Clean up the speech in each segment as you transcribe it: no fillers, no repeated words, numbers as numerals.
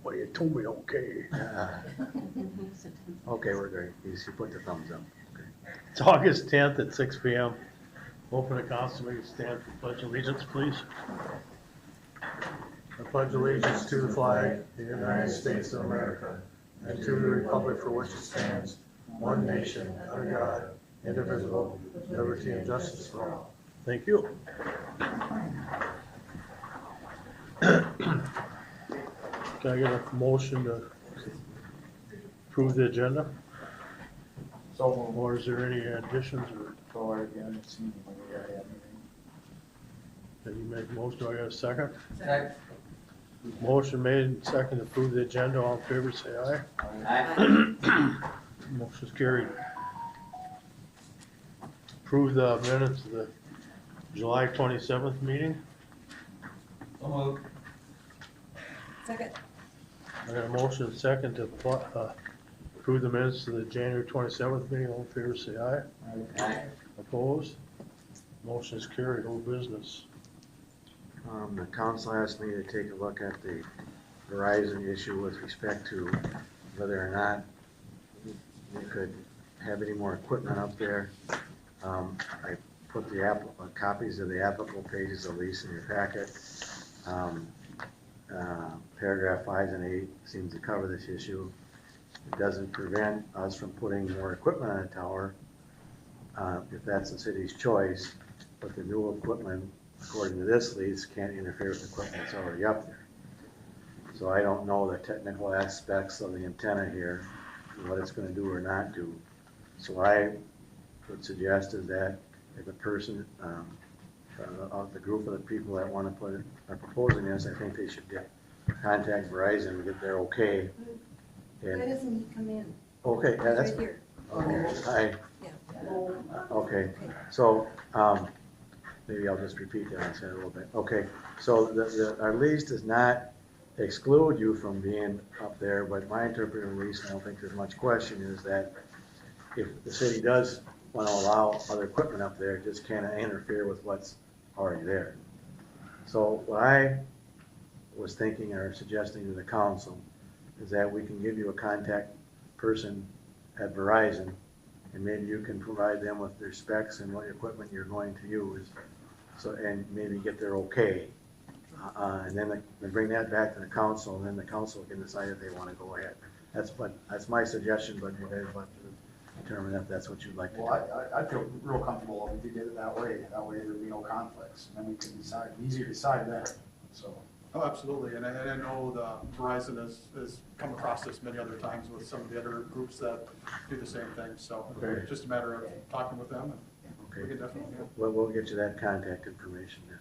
Well, you told me okay. Okay, we're good. You put the thumbs up. Okay. It's August 10th at 6 p.m. Open the council meeting, stand for pledge allegiance, please. I pledge allegiance to the flag of the United States of America and to the republic for which it stands, one nation, under God, indivisible, with liberty and justice for all. Thank you. Can I get a motion to approve the agenda? So, Or is there any additions or go right again, it seems like we gotta have anything. that you make most? Do I got a second? Second. Motion made and second to approve the agenda. All in favor, say aye. Aye. Motion's carried. Approve the minutes of the July 27th meeting. So moved. Second. I got a motion and second to approve the minutes of the January 27th meeting. All in favor, say aye. Aye. Opposed? Motion is carried. Old business. The council asked me to take a look at the Verizon issue with respect to whether or not we could have any more equipment up there. I put the copies of the applicable pages of lease in your packet. Paragraph 5 and 8 seems to cover this issue. It doesn't prevent us from putting more equipment on a tower, if that's the city's choice, but the new equipment, according to this lease, can't interfere with the equipment that's already up there. So I don't know the technical aspects of the antenna here, what it's gonna do or not do. So what I would suggest is that if a person, of the group of the people that wanna are proposing this, I think they should contact Verizon and get their okay. Why And, doesn't he come in? okay, yeah, that's, Right here. okay, okay, so, maybe I'll just repeat that and say it a little bit. Okay, so our lease does not exclude you from being up there, but my interpretation of the lease, and I don't think there's much question, is that if the city does want to allow other equipment up there, it just can't interfere with what's already there. So what I was thinking or suggesting to the council is that we can give you a contact person at Verizon, and maybe you can provide them with their specs and what equipment you're going to use. So, and maybe get their okay. And then they bring that back to the council, and then the council can decide if they want to go ahead. That's my suggestion, but you guys want to determine if that's what you'd like to do. Well, I feel real comfortable if we did it that way there'd be no conflicts, and then we can decide, easier to decide that, so. Oh, absolutely, and I know the Verizon has come across this many other times with some of the other groups that do the same thing, so Okay. it's just a matter of talking with them, and we Okay, can definitely, yeah. we'll get you that contact information then.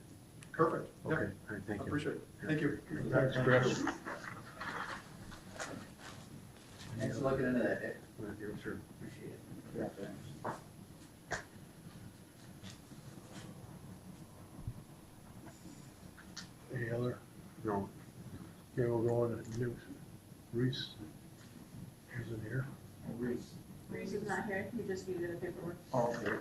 Perfect. Yeah, Okay, all right, thank I you. appreciate it. Thank you. Thanks, Chris. Thanks for looking into that, Dick. Yeah, sure. Appreciate it. Yeah, thanks. Any other? No, Okay, we'll go on to new. Reese isn't here. Reese. Reese is not here, he just needed a paperwork. Oh, okay.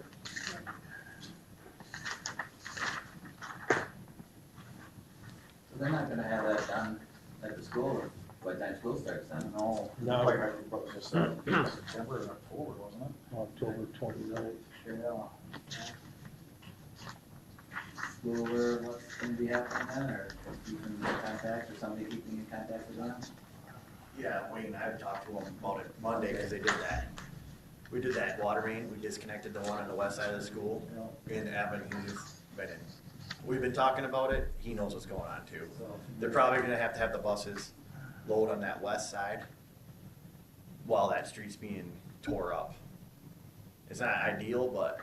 So they're not gonna have that done at the school, or by the time school starts then? No, No. quite right, what was this, September or October, wasn't it? October 29th. Yeah. School aware of what's gonna be happening then, or keeping in contact, or somebody keeping in contact with them? Yeah, Wayne and I have talked to them about it Monday, because they did that. We did that water main, we disconnected the one on the west side of the school, and Evan, we've been talking about it, he knows what's going on too. They're probably gonna have to have the buses load on that west side while that street's being tore up. It's not ideal, but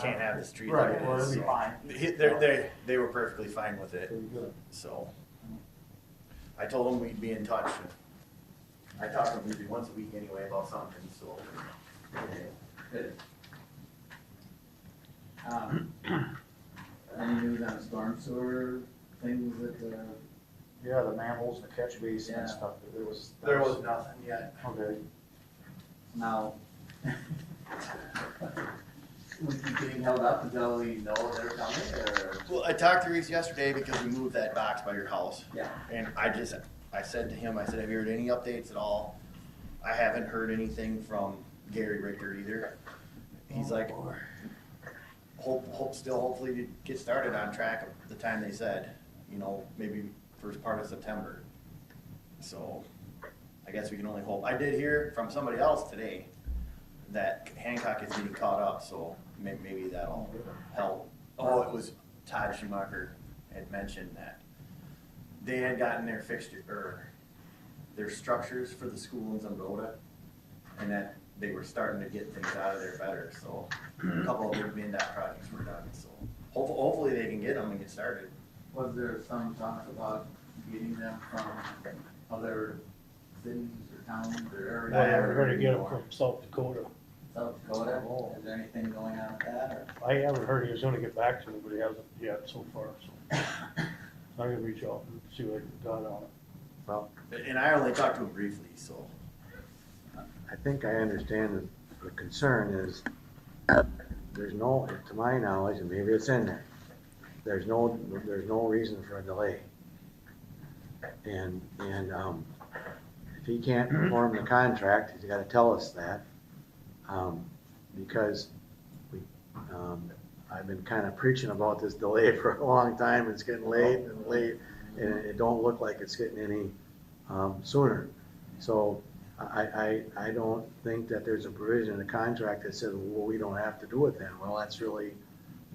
can't have the street like Right, it well, is. it'll be So fine. they were perfectly fine with it, so. I told them we'd be in touch. I talk to them usually once a week anyway about something, so. Good. Any news on storm sewer things that, Yeah, the manholes and the catch basin and Yeah. stuff, There was nothing yet. Okay. now, we keep getting held up until we know they're coming, or? Well, I talked to Reese yesterday because we moved that box by your house. Yeah. And I said to him, I said, have you heard any updates at all? I haven't heard anything from Gary Richter either. He's like, hopefully to get started on track of the time they said, you know, maybe first part of September. So I guess we can only hope. I did hear from somebody else today that Hancock is getting caught up, so maybe that'll help. Oh, it was Todd Schumacher had mentioned that they had gotten their fixture, or their structures for the school in Zumbrota, and that they were starting to get things out of there better, so a couple of big MnDOT projects were done, so hopefully they can get them and get started. Was there some talk about getting them from other cities or towns or areas? Well, we're gonna get them from South Dakota. South Dakota, is there anything going on with that, or? I haven't heard he was gonna get back to me, but he hasn't yet so far, so. I'm gonna reach out and see what I got on it. Well, And I only talked to him briefly, so. I think I understand the concern is, there's no, to my knowledge, and maybe it's in there, there's no reason for a delay. And if he can't perform the contract, he's gotta tell us that, because I've been kind of preaching about this delay for a long time. It's getting late, and it don't look like it's getting any sooner. So I don't think that there's a provision in the contract that says, well, we don't have to do it then. Well, that's really,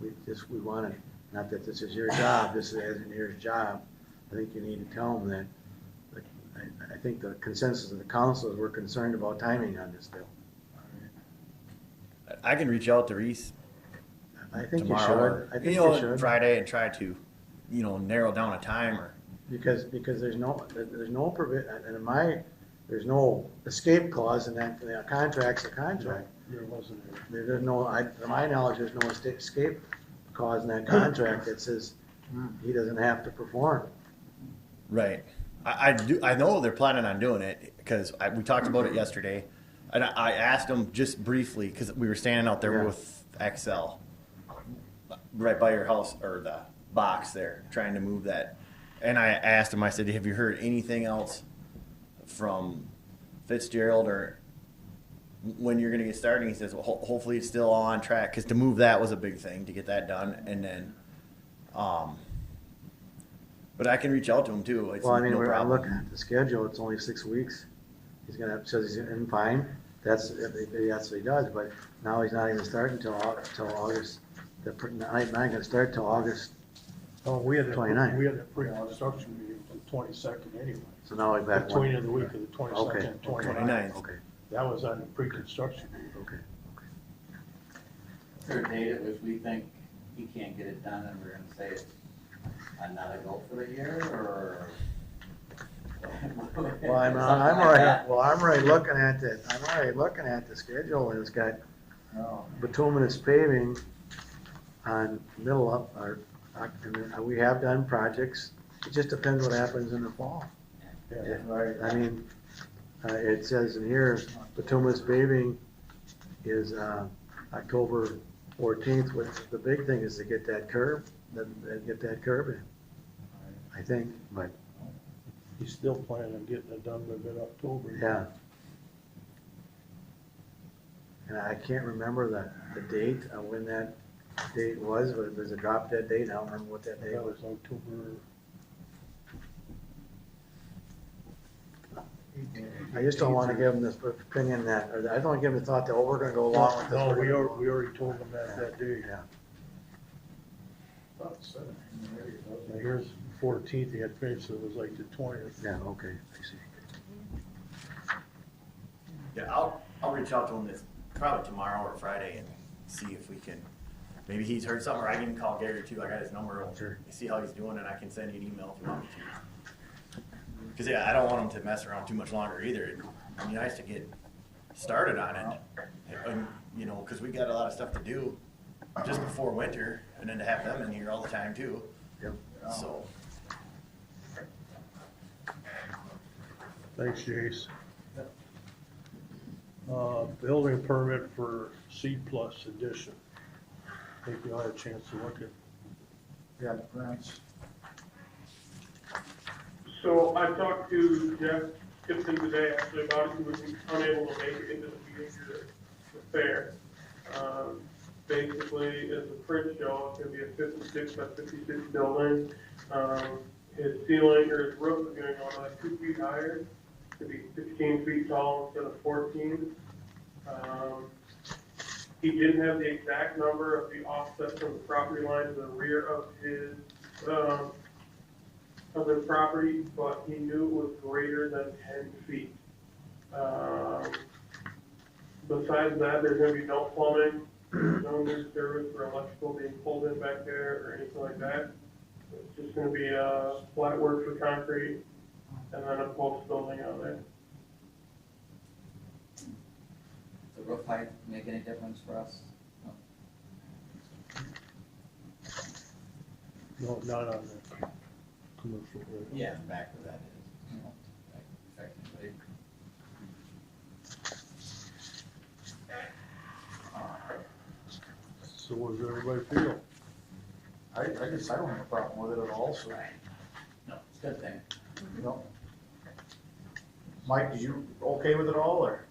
we want to, not that this is your job, this is the engineer's job. I think you need to tell them that, I think the consensus of the council is we're concerned about timing on this bill. I can reach out to Reese I think you tomorrow, should. I think you know, you should. Friday, and try to, you know, narrow down a time, or. Because there's no there's no escape clause in that, the contract's a contract. There wasn't any. There's no, to my knowledge, there's no escape clause in that contract that says he doesn't have to perform. Right. I know they're planning on doing it, because we talked about it yesterday, and I asked them just briefly, because we were standing out there Yeah. with XL, right by your house, or the box there, trying to move that. And I asked him, I said, have you heard anything else from Fitzgerald, or when you're going to get started? He says, well, hopefully it's still all on track, because to move that was a big thing, to get that done. And then, but I can reach out to him too. It's Well, I mean, no I'm problem. looking at the schedule, it's only 6 weeks. He's gonna, says he's in fine, that's what he does, but now he's not even starting until August. Not gonna start till August, Oh, we had 29. we had a pre-construction meeting on the 22nd ananyway. so now he's back Between one. the week of the 22nd Okay, and okay, 29th. okay, That was on the pre-construction meeting. okay. Is there a date at which we think he can't get it done and we're gonna say it's another go for the year, or? Well, I'm already looking at it, I'm already looking at the schedule, and it's got No. bituminous paving on middle of, we have done projects, it just depends what happens in the fall. Yeah. I mean, it says in here, bituminous paving is, October 14th, which the big thing is to get that curb in, I think, but, He's still planning on getting it done by mid-October. yeah. And I can't remember the date of when that date was, but there's a drop dead date, I don't remember what that date That was. was October. I just don't wanna give them this opinion that, or I don't wanna give them the thought that, oh, we're gonna go along with this. No, we're we gonna- already told him that day. Yeah, Now here's the 14th, he had finished, so it was like the 20th. yeah, okay, I see. Yeah, I'll reach out to him this, probably tomorrow or Friday, and see if we can, maybe he's heard something, or I can call Gary too, I got his number, Sure. see how he's doing, and I can send you an email if you want me to. Because, yeah, I don't want him to mess around too much longer either. It'd be nice to get started on it, and, you know, because we got a lot of stuff to do just before winter, and then to have them in here all the time too, Yep. so. Thanks, Jace. Building permit for C Plus addition. I think you all had a chance to look at. Yeah, Grants. So I talked to Jeff Gibson today actually about it. He was unable to make it into the meeting due to the fair. Basically, as the print show, it's gonna be a 56 by 56 building. His ceiling or his roof is gonna go like 2 feet higher, to be 16 feet tall instead of 14. He didn't have the exact number of the offset from the property line to the rear of his property, but he knew it was greater than 10 feet. Besides that, there's gonna be no plumbing, no new service for electrical being pulled in back there or anything like that. It's just gonna be flat work for concrete and then a post building out there. The roof height make any difference for us? No. No, not on the commercial. Right? Yeah, back where that is, you know, effectively. So what does everybody feel? I guess I don't have a problem with it at all, so, No, it's a good thing. you know. Mike, are you okay with it all, or?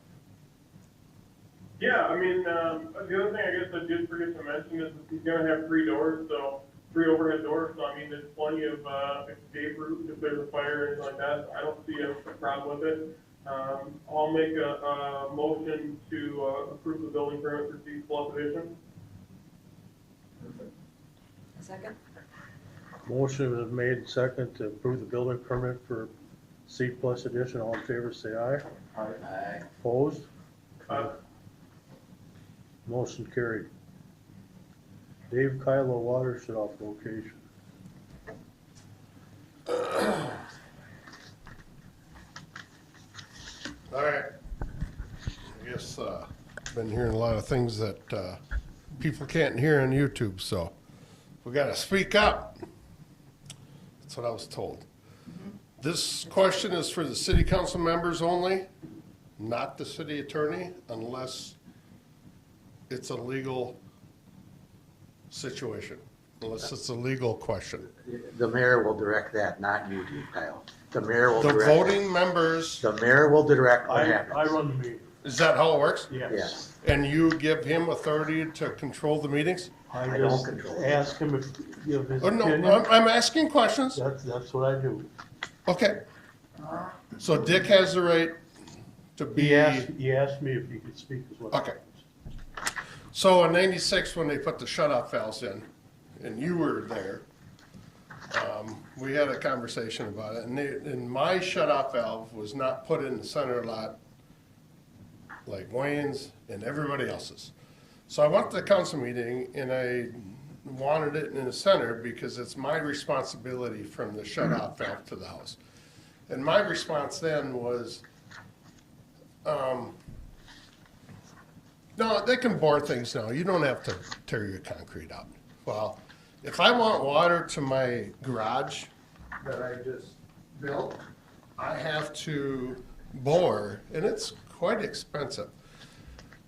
Yeah, I mean, the other thing I guess I did forget to mention is that he's gonna have 3 doors, so 3 overhead doors, so I mean, there's plenty of, escape routes if there's a fire or anything like that, so I don't see a problem with it. I'll make a motion to, approve the building permit for C plus edition. A second? Motion was made second to approve the building permit for C plus edition. All in favor, say aye. Aye. Opposed? Uh, Motion carried. Dave Kylo water shut off location. All right. I guess, been hearing a lot of things that, people can't hear on YouTube, so we gotta speak up. That's what I was told. This question is for the city council members only, not the city attorney, unless it's a legal situation, unless it's a legal question. The mayor will direct that, not you, Dave Kyle. The mayor will The direct. voting members, The mayor will direct what I happens. run the meeting. is that how it works? Yes. And you give him authority to control the meetings? I don't just control it. ask him if, give his Oh, no, opinion. I'm asking questions. That's what I do. Okay. So Dick has the right to be. He asked me if he could speak as well. Okay. So in '96, when they put the shut-off valves in, and you were there, we had a conversation about it, and my shut-off valve was not put in the center lot like Wayne's and everybody else's. So I went to the council meeting and I wanted it in the center because it's my responsibility from the shut-off valve to the house. And my response then was, no, they can bore things now. You don't have to tear your concrete out. Well, if I want water to my garage that I just built, I have to bore, and it's quite expensive.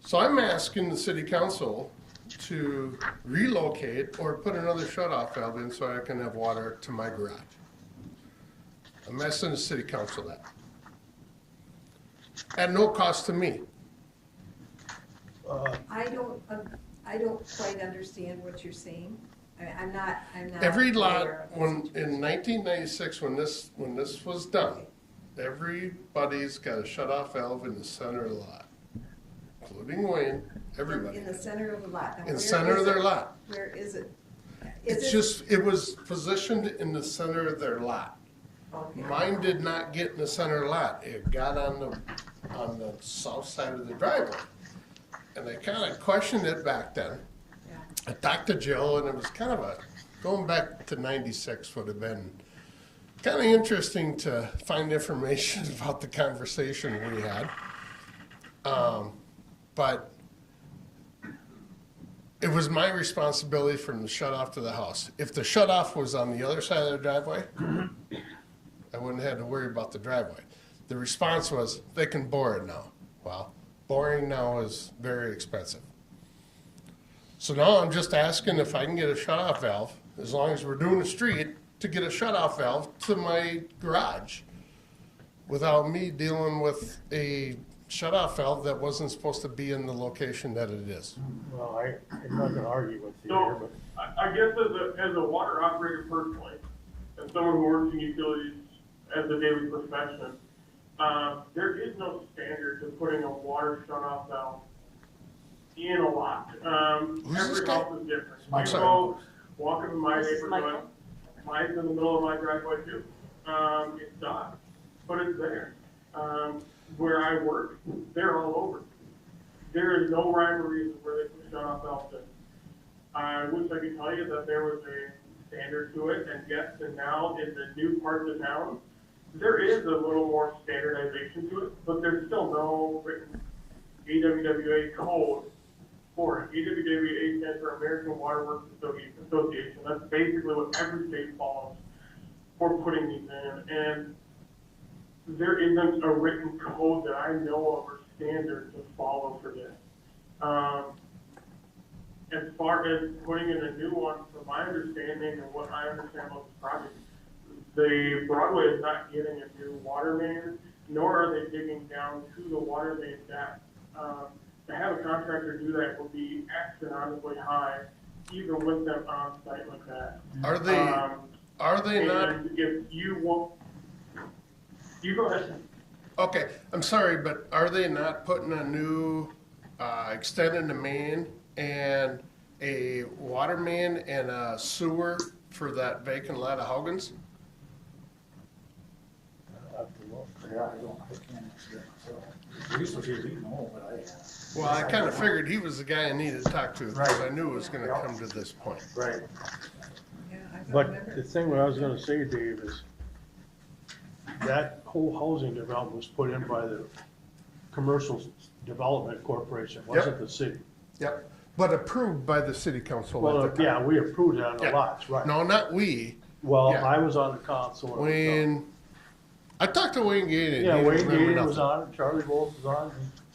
So I'm asking the city council to relocate or put another shut-off valve in so I can have water to my garage. I'm asking the city council that. At no cost to me. I don't quite understand what you're saying. I'm not. Every lot, aware of that when, situation. in 1996, when this was done, everybody's got a shut-off valve in the center of the lot, including Wayne, everybody. In the center of the lot. Now, In the where center is of their it? lot. Where is it? It's just, it was positioned in the center of their lot. Okay. Mine did not get in the center lot. It got on the south side of the driveway. And I kind of questioned it back then. Yeah. I talked to Jill, and it was kind of going back to '96 would have been kind of interesting to find information about the conversation we had. But it was my responsibility from the shut off to the house. If the shut off was on the other side of the driveway, I wouldn't have to worry about the driveway. The response was, they can bore it now. Well, boring now is very expensive. So now I'm just asking if I can get a shut-off valve, as long as we're doing the street, to get a shut-off valve to my garage without me dealing with a shut-off valve that wasn't supposed to be in the location that it is. Well, I'm not gonna argue with you here, So, but I guess as a water operator personally, and someone who works in utilities as a daily profession, there is no standard to putting a water shut-off valve in a lot. Who's this Every guy? house is different. I'm You sorry. go walking in my This is neighborhood, Michael. mine's in the middle of my driveway too. It's not, but it's there. Where I work, they're all over. There is no rhyme or reason where they put shut-off valves in. I wish I could tell you that there was a standard to it, and yes, and now in the new parts of town, there is a little more standardization to it, but there's still no written AWWA code for it. AWWA stands for American Water Works Association. That's basically what every state follows for putting these in, and there isn't a written code that I know of or standard to follow for this. As far as putting in a new one, from my understanding and what I understand about this project, the Broadway is not getting a new water main, nor are they digging down to the water main depth. To have a contractor do that will be astronomically high, even with them on site like that. Are they not, And if you want, you go ahead. okay, I'm sorry, but are they not putting a new, extending the main and a water main and a sewer for that vacant lot of Hogan's? I'll have to look. Yeah, I can't answer that myself. Lisa, if you know, but I. Well, I kinda figured he was the guy I needed to talk to, because I Right. knew it was gonna come to this point. Right. Yeah, I don't But remember. the thing what I was gonna say, Dave, is that whole housing development was put in by the Commercial Development Corporation, wasn't the city. Yep, but approved by the city council Well, at the time. yeah, we approved it on the Yeah. lots, right. No, not we, Well, yeah. I was on the council. when it was done. when, I talked to Wayne Gate. Yeah, and he Wayne didn't remember Gator was nothing. on, Charlie Wolf was on,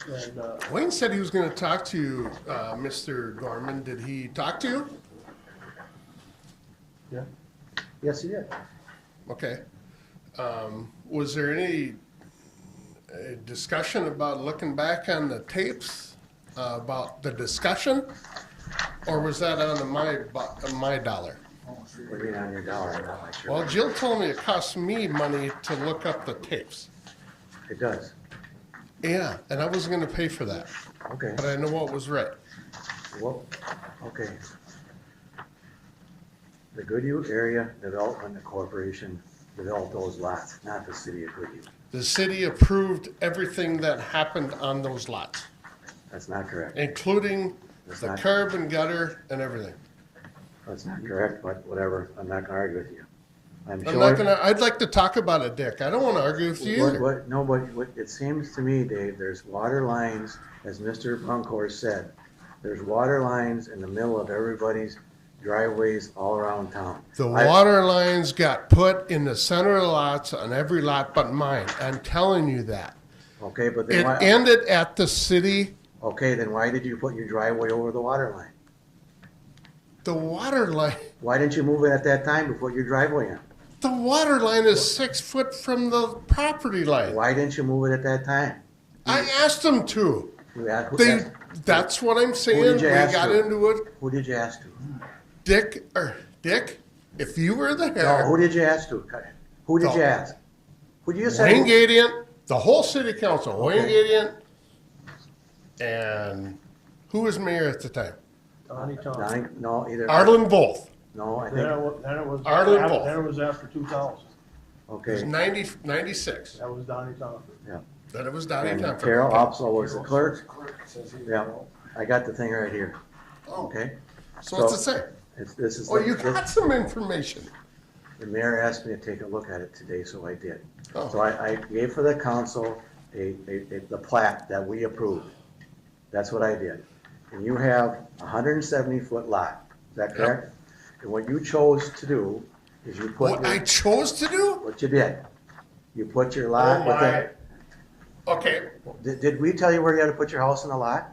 and, Wayne said he was gonna talk to you, Mr. Gorman. Did he talk to you? yeah. Yes, he did. Okay. Was there any discussion about looking back on the tapes, about the discussion? Or was that on my dollar? What do you mean on your dollar? I'm not quite sure. Well, Jill told me it cost me money to look up the tapes. It does. Yeah, and I wasn't gonna pay for that, Okay. but I know what was right. Well, okay. The Goodhue Area Development Corporation developed those lots, not the city of Goodhue. The city approved everything that happened on those lots, That's not correct. including That's the not- curb and gutter and everything. That's not correct, but whatever. I'm not gonna argue with you. I'm I'm sure. not gonna, I'd like to talk about it, Dick. I don't wanna argue with you either. What, it seems to me, Dave, there's water lines, as Mr. Bunkor said, there's water lines in the middle of everybody's driveways all around town. The I- water lines got put in the center of the lots on every lot but mine. I'm telling you that. Okay, but It then why, ended at the city, okay, then why did you put your driveway over the water line? the water line, Why didn't you move it at that time before your driveway in? the water line is 6 foot from the property line. Why didn't you move it at that time? I asked them to. You asked- who They, asked- that's what I'm saying. did you We ask got to? into it. Who did you ask to? Dick, if you were No, there, who did you ask to? Who did you No. ask? Who did you say? Wayne Gadiant, the whole city council, Wayne Gadiant, and who was mayor at the time? Donnie Thompson. Donnie, no, either. Arlen Wolf. No, I Then it think, was, then it was, Arlen after- Wolf. then it was after 2000. It was okay, 96. That was Donnie Thompson. yeah. Then it was Donnie And Thompson. Carol Okay. Opsahl was the clerk. Says here, Yeah. well, I got the thing right here, Oh, okay? so what's it say? This is. Oh, you this- got some information. The mayor asked me to take a look at it today, so I did. Oh. So I gave for the council the plat that we approved. That's what I did. And you have a 170-foot lot, is that Yep. correct? And what you chose to do is you put, What I chose to do? what you did, you put your Oh lot my. within. Okay, Did we tell you where you had to put your house in the lot?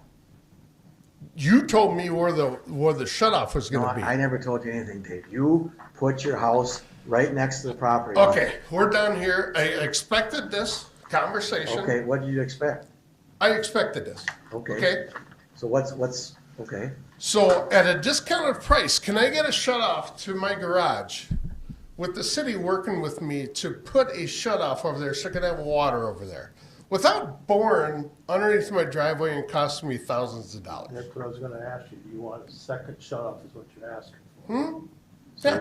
you told me where the shut off was No, gonna be. I never told you anything, Dave. You put your house right next to the property line. Okay, we're down here. I expected this conversation. Okay, what did you expect? I expected this. Okay. Okay? So what's, okay, So at a discounted price, can I get a shut off to my garage with the city working with me to put a shut off over there so I can have water over there? Without boring underneath my driveway and costing me thousands of dollars. That's what I was gonna ask you. Do you want a second shut off is what you're asking? Yeah,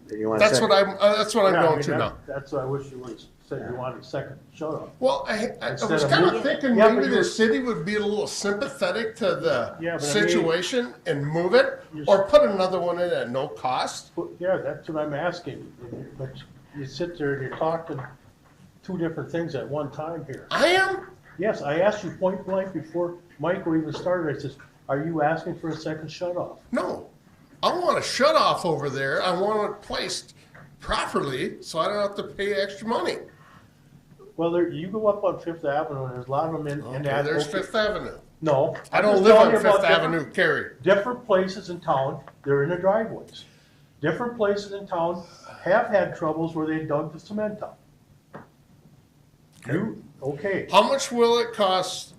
then you want that's second, what I'm Yeah, I going mean, to that- now. That's what I wish you would've said you wanted a second shut off. Well, I Instead was of kind of moving- thinking Yeah, but maybe you're- the city would be a little sympathetic to the Yeah, but I mean- situation and move it, You're- or put another one in at no cost. Well, yeah, that's what I'm asking, but you sit there and you're talking two different things at one time here. I am. Yes, I asked you point blank before Michael even started, I says, are you asking for a second shut off? No, I want a shut off over there. I want it placed properly so I don't have to pay extra money. Well, there, you go up on Fifth Avenue and there's a lot of them in Okay, that. there's Fifth Avenue. No. I I'm don't just live telling on you about Fifth different- Avenue, Cary. Different places in town, they're in the driveways. Different places in town have had troubles where they dug the cement up. Okay, How much will it cost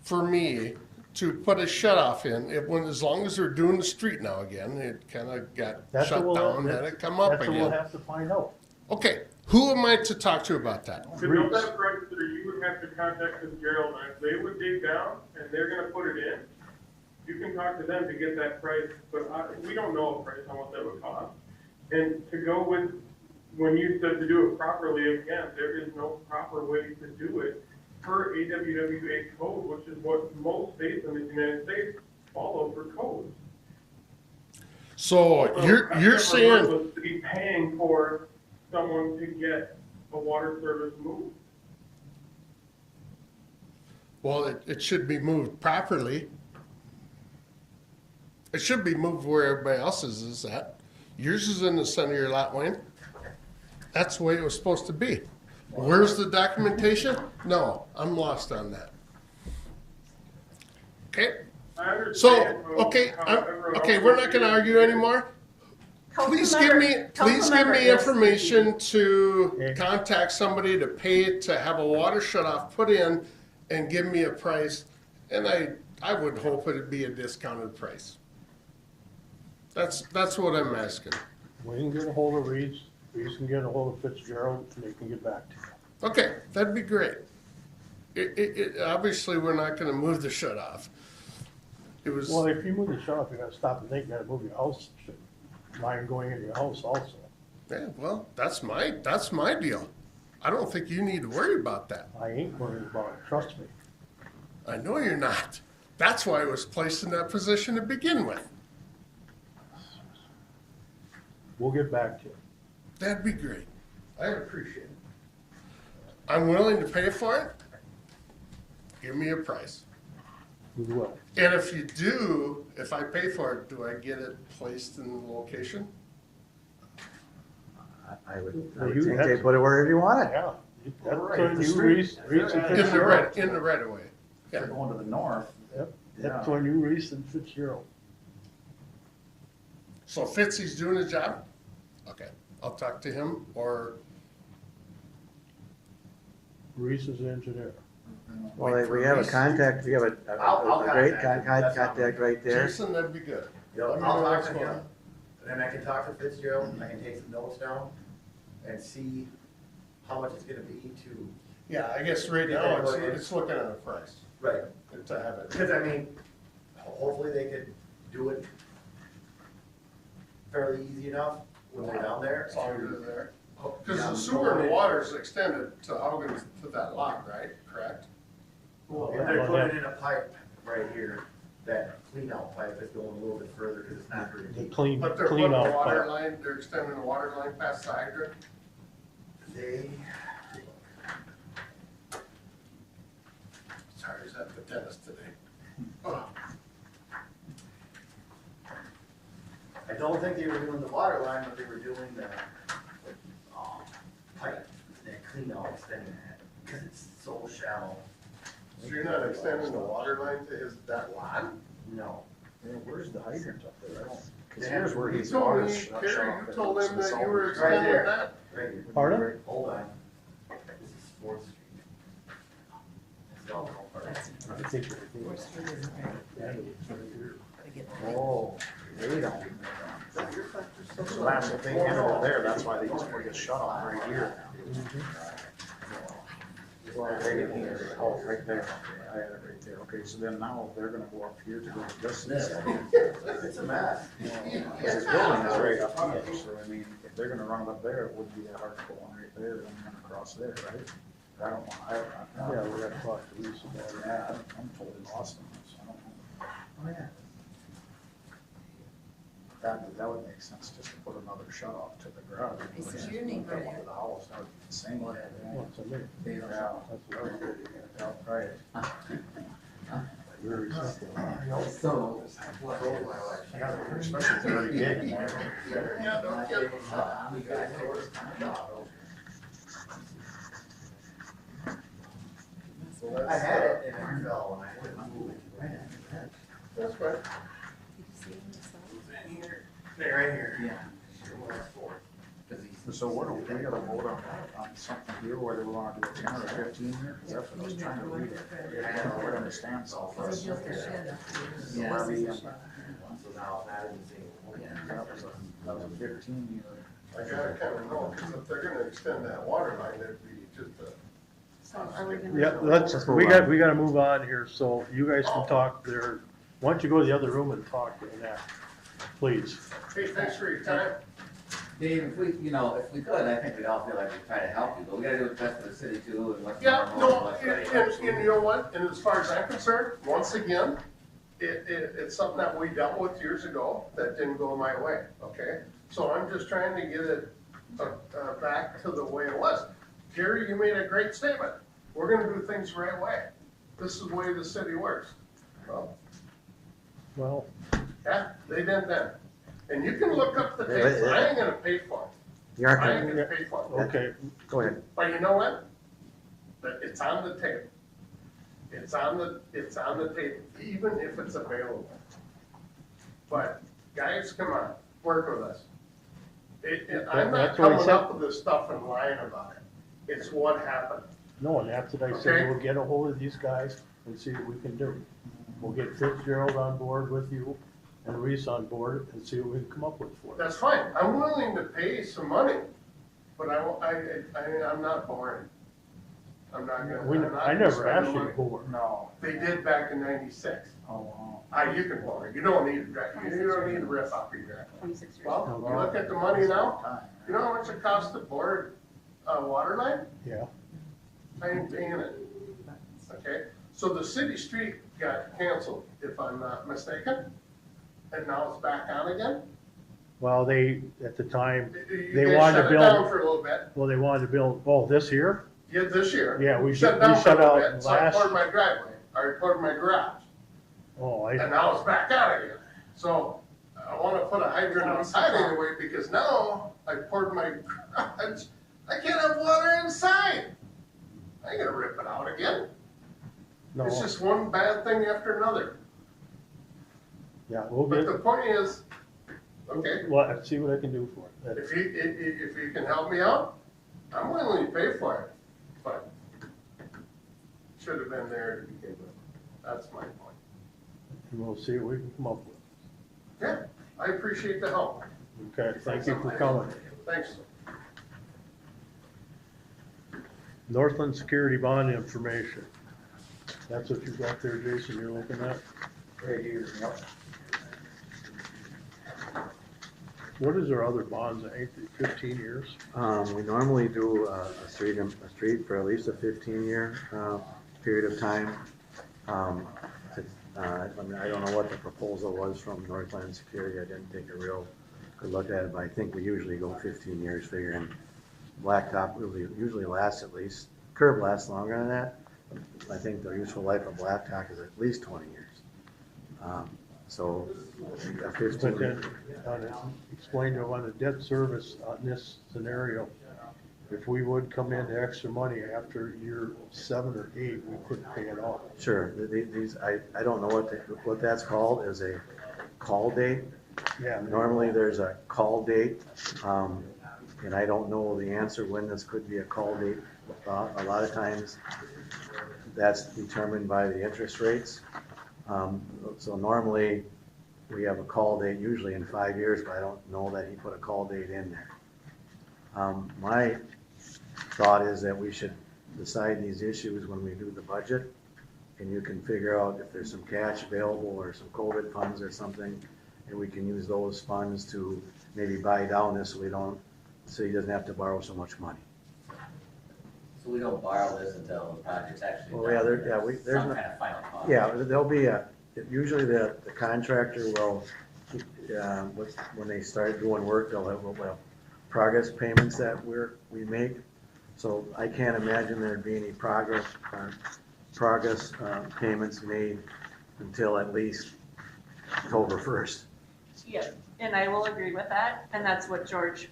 for me to put a shut off in? As long as they're doing the street now again, it kind of got that's what shut we'll, down, then it come up that's what we'll again. have to find out. Okay, who am I to talk to about that? To know that price, sir, you would have to contact Fitzgerald, and if they would dig down and they're gonna put it in, you can talk to them to get that price, but we don't know a price on what that would cost. And to go with, when you said to do it properly, again, there is no proper way to do it per AWWA code, which is what most states in the United States follow for codes. So you're saying, To be paying for someone to get a water service moved. well, it should be moved properly. It should be moved where everybody else's is at. Yours is in the center of your lot, Wayne. That's the way it was supposed to be. Where's the documentation? No, I'm lost on that. Okay, I understand. so, however, okay, we're not gonna argue anymore. Please give me information to Okay. contact somebody to pay to have a water shut off put in and give me a price. And I would hope it'd be a discounted price. That's what I'm asking. We can get a hold of Reeves, Reeves can get a hold of Fitzgerald, and they can get back to you. Okay, that'd be great. Obviously, we're not gonna move the shut off. It was, Well, if you move the shut off, you gotta stop and think, you gotta move your house, line going into your house also. yeah, well, that's my deal. I don't think you need to worry about that. I ain't worried about it, trust me. I know you're not. That's why I was placed in that position to begin with. We'll get back to you. That'd be great. I appreciate it. I'm willing to pay for it. Give me a price. We will. And if you do, if I pay for it, do I get it placed in the location? I would Well, you- think they that's- put it wherever you want it. Yeah. That's Right, on the you, street. Reese, Reese and In In the Fitzgerald. right of way. They're going to the north. Yep, Yeah. that's on you, Reese and Fitzgerald. So Fitzy's doing his job? Okay, I'll talk to him, or Reese is the engineer. Well, wait for we have a Reese. contact, we have I'll a great contact him. That's not contact right there. Jason, that'd be good. Yep, Let me I'll know talk what's to going him, on. and then I can talk to Fitzgerald, I can take some notes down and see how much it's gonna be to, Yeah, I guess right now, it's looking at a price right, to have it. because I mean, hopefully they could do it fairly easy enough when they're down there. As long as you're there. Oh, Because yeah, the sewer and the water is extended to Hogan's, to that lot, right? Correct? Well, Yeah, they're well, putting that- in a pipe right here, that clean out pipe is going a little bit further because it's not very The deep. clean, But they're clean putting the out water part. line, they're extending the water line past the hydrant. They, Sorry, is that the dentist today? Oh, I don't think they were doing the water line, but they were doing the, pipe, that clean out extending that, because it's so shallow. So you're not extending the water line to that lot? No. Where's the hydrant up there? I don't. Cause here's where You he's told water me, shut Terry, off. you told him that you were Right extending there. that? Right here. Pardon? Hold on. This is Fourth Street. I think Oh, they don't. So that's if they enter it there, that's why they just put this shut off right here. Well, right in here, oh, right there, I had it right there, okay, so then now they're gonna go up here to go to this. It's a mess. Because this building is right up here, so I mean, if they're gonna run it up there, it wouldn't be that hard to put one right there, and then across there, right? I don't want, Yeah, we gotta talk to Lisa about it. yeah, I'm totally lost on this, I don't know. Oh, yeah. That would make sense, just to put another shut off to the garage. I see your name right Up to the house, that would be the same. What's the name? Yeah, That's what I did. yeah, right. Very simple. So. Yeah, especially if they're already big in there. Yeah, no kidding. I had it and it fell when I didn't move it. That's right. Did you see him inside? Right here. Yeah. So what do we gotta vote on something here, whether we wanna do a 10 or a 15 here? Cause that's what I was trying to read. I don't understand so far. Because he built a shed up here. Yeah. Levy and- So now that is the. That was a 15 year. I gotta kind of know, because if they're gonna extend that water line, that'd be just a. So are we gonna? Yeah, we gotta move on here, so you guys can talk there. Why don't you go to the other room and talk to that, please? Hey, thanks for your time. Dave, if we, if we could, I think we'd all feel like we're trying to help you, but we gotta do what's best for the city too, and what's Yeah, normal, no, and what's right. and you know what, and as far as I'm concerned, once again, it's something that we dealt with years ago that didn't go my way, okay? So I'm just trying to get it, back to the way it was. Jerry, you made a great statement, we're gonna do things the right way. This is the way the city works. Well, Yeah, they did then. And you can look up the tapes, I ain't gonna pay for it, You're I ain't gonna, gonna pay for it. okay, go ahead. But you know what? But it's on the tape. It's on the tape, even if it's available. But guys, come on, work with us. I'm not That's what he coming said. up with this stuff and lying about it. It's what happened. no, and that's what I Okay. said, we'll get a hold of these guys and see what we can do. We'll get Fitzgerald on board with you and Reese on board and see what we can come up with for it. That's fine. I'm willing to pay some money, but I'm not boring. I'm not gonna. We, I'm not I gonna never spend asked the you to money. board. No. They did back in '96. Oh, You can bore. You don't need to rip up your driveway. 26 years. Well, you look at the money now, you know how much it costs to bore a water line? Yeah, I ain't paying it. Okay, so the city street got canceled, if I'm not mistaken, and now it's back on again? well, they, at the time, You They guys wanted to shut it down build- for a little bit, well, they wanted to build, oh, this year? yeah, this year. Yeah, we Shut shut, it down we for a shut little out bit, so I last, poured my driveway, I poured my garage, oh, and now it's back out again. So I wanna put a hydrant outside anyway, because now I poured my garage, I can't have water inside. I ain't gonna rip it out again. no, It's just one bad thing after another. yeah, we'll But get, the point is, okay, well, I'll see what I can do for it. if you can help me out, I'm willing to pay for it, but should have been there to begin with. That's my point. And we'll see what we can come up with. Yeah, I appreciate the help. Okay, thank you for coming. Thanks. Northland security bond information. That's what you got there, Jason, you're looking at? right here, yep. What is our other bonds, 15 years? We normally do a street for at least a 15-year period of time. I mean, I don't know what the proposal was from Northland Security. I didn't take a real good look at it, but I think we usually go 15 years figuring blacktop usually lasts at least, curb lasts longer than that. I think the useful life of blacktop is at least 20 years. So a 15. But then, explain to them on the debt service on this scenario, if we would come into extra money after year 7 or 8, we couldn't pay it off. Sure, these, I don't know what that's called, is a call date. Yeah. Normally, there's a call date, and I don't know the answer when this could be a call date. A lot of times, that's determined by the interest rates. So normally, we have a call date usually in 5 years, but I don't know that he put a call date in there. My thought is that we should decide these issues when we do the budget, and you can figure out if there's some cash available or some COVID funds or something, and we can use those funds to maybe buy down this so he doesn't have to borrow so much money. So we don't borrow this until the project's actually done? Well, yeah, there's Some no, kind of final cost? yeah, there'll be usually the contractor will, when they start doing work, they'll have progress payments that we make. So I can't imagine there'd be any progress payments made until at least October 1st. Yep, and I will agree with that, and that's what George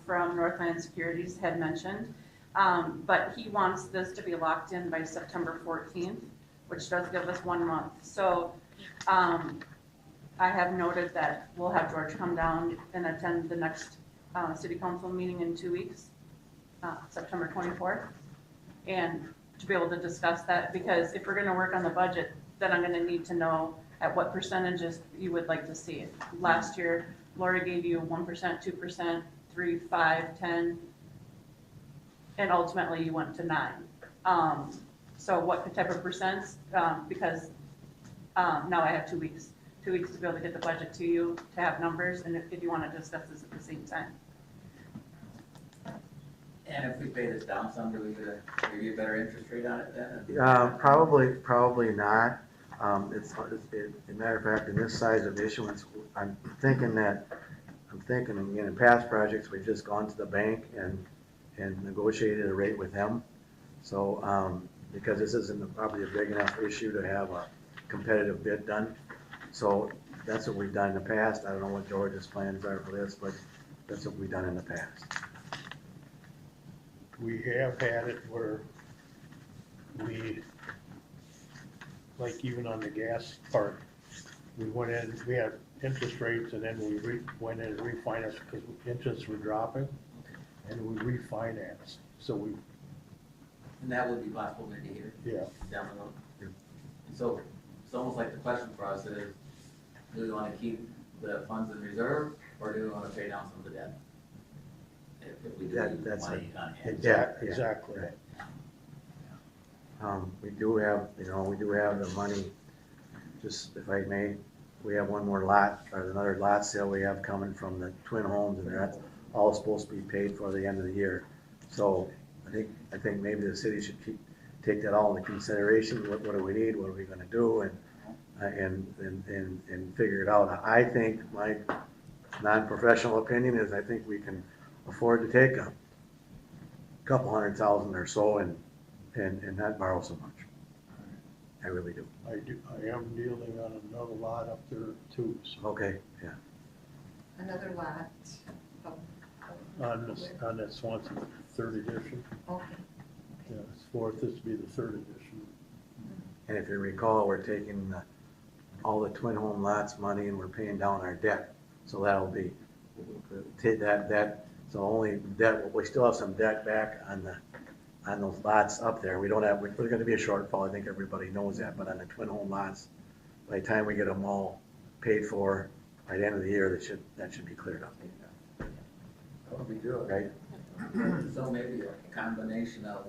from Northland Securities had mentioned. But he wants this to be locked in by September 14th, which does give us 1 month. So I have noted that we'll have George come down and attend the next city council meeting in 2 weeks, September 24th, and to be able to discuss that, because if we're gonna work on the budget, then I'm gonna need to know at what percentages you would like to see it. Last year, Laura gave you 1%, 2%, 3, 5, 10, and ultimately you went to 9. So what type of percents? Because now I have 2 weeks to be able to get the budget to you, to have numbers, and if you want to discuss this at the same time. And if we pay this down some, do we get a better interest rate on it then? Probably not. As a matter of fact, in this size of issuance, I'm thinking again, in past projects, we've just gone to the bank and negotiated a rate with them. So, because this isn't probably a big enough issue to have a competitive bid done. So that's what we've done in the past. I don't know what George's plans are for this, but that's what we've done in the past. We have had it where we, like even on the gas part, we went in, we had interest rates and then we went in and refinanced because interests were dropping and we refinanced. So we, And that would be possible maybe here? yeah, Down the road? So it's almost like the question for us is, do we want to keep the funds in reserve or do we want to pay down some of the debt? If we do That's money on hand. Yeah, exactly. right. We do have the money, just if I may, we have one more lot, or another lot sale we have coming from the twin homes, and that's all supposed to be paid for the end of the year. So I think maybe the city should take that all into consideration. What do we need? What are we gonna do? And figure it out. I think my non-professional opinion is I think we can afford to take a couple $100,000 or so and not borrow so much. I really do. I am dealing on another lot up there too, so Okay, yeah. Another lot. on that Swansea 3rd edition. Okay. Yeah, it's fourth, this would be the 3rd edition. And if you recall, we're taking all the twin home lots money and we're paying down our debt. So that'll be, take that, so only debt, we still have some debt back on those lots up there. We don't have, there's gonna be a shortfall, I think everybody knows that, but on the twin home lots, by the time we get them all paid for, by the end of the year, that should be cleared up. That would be good. Right? So maybe a combination of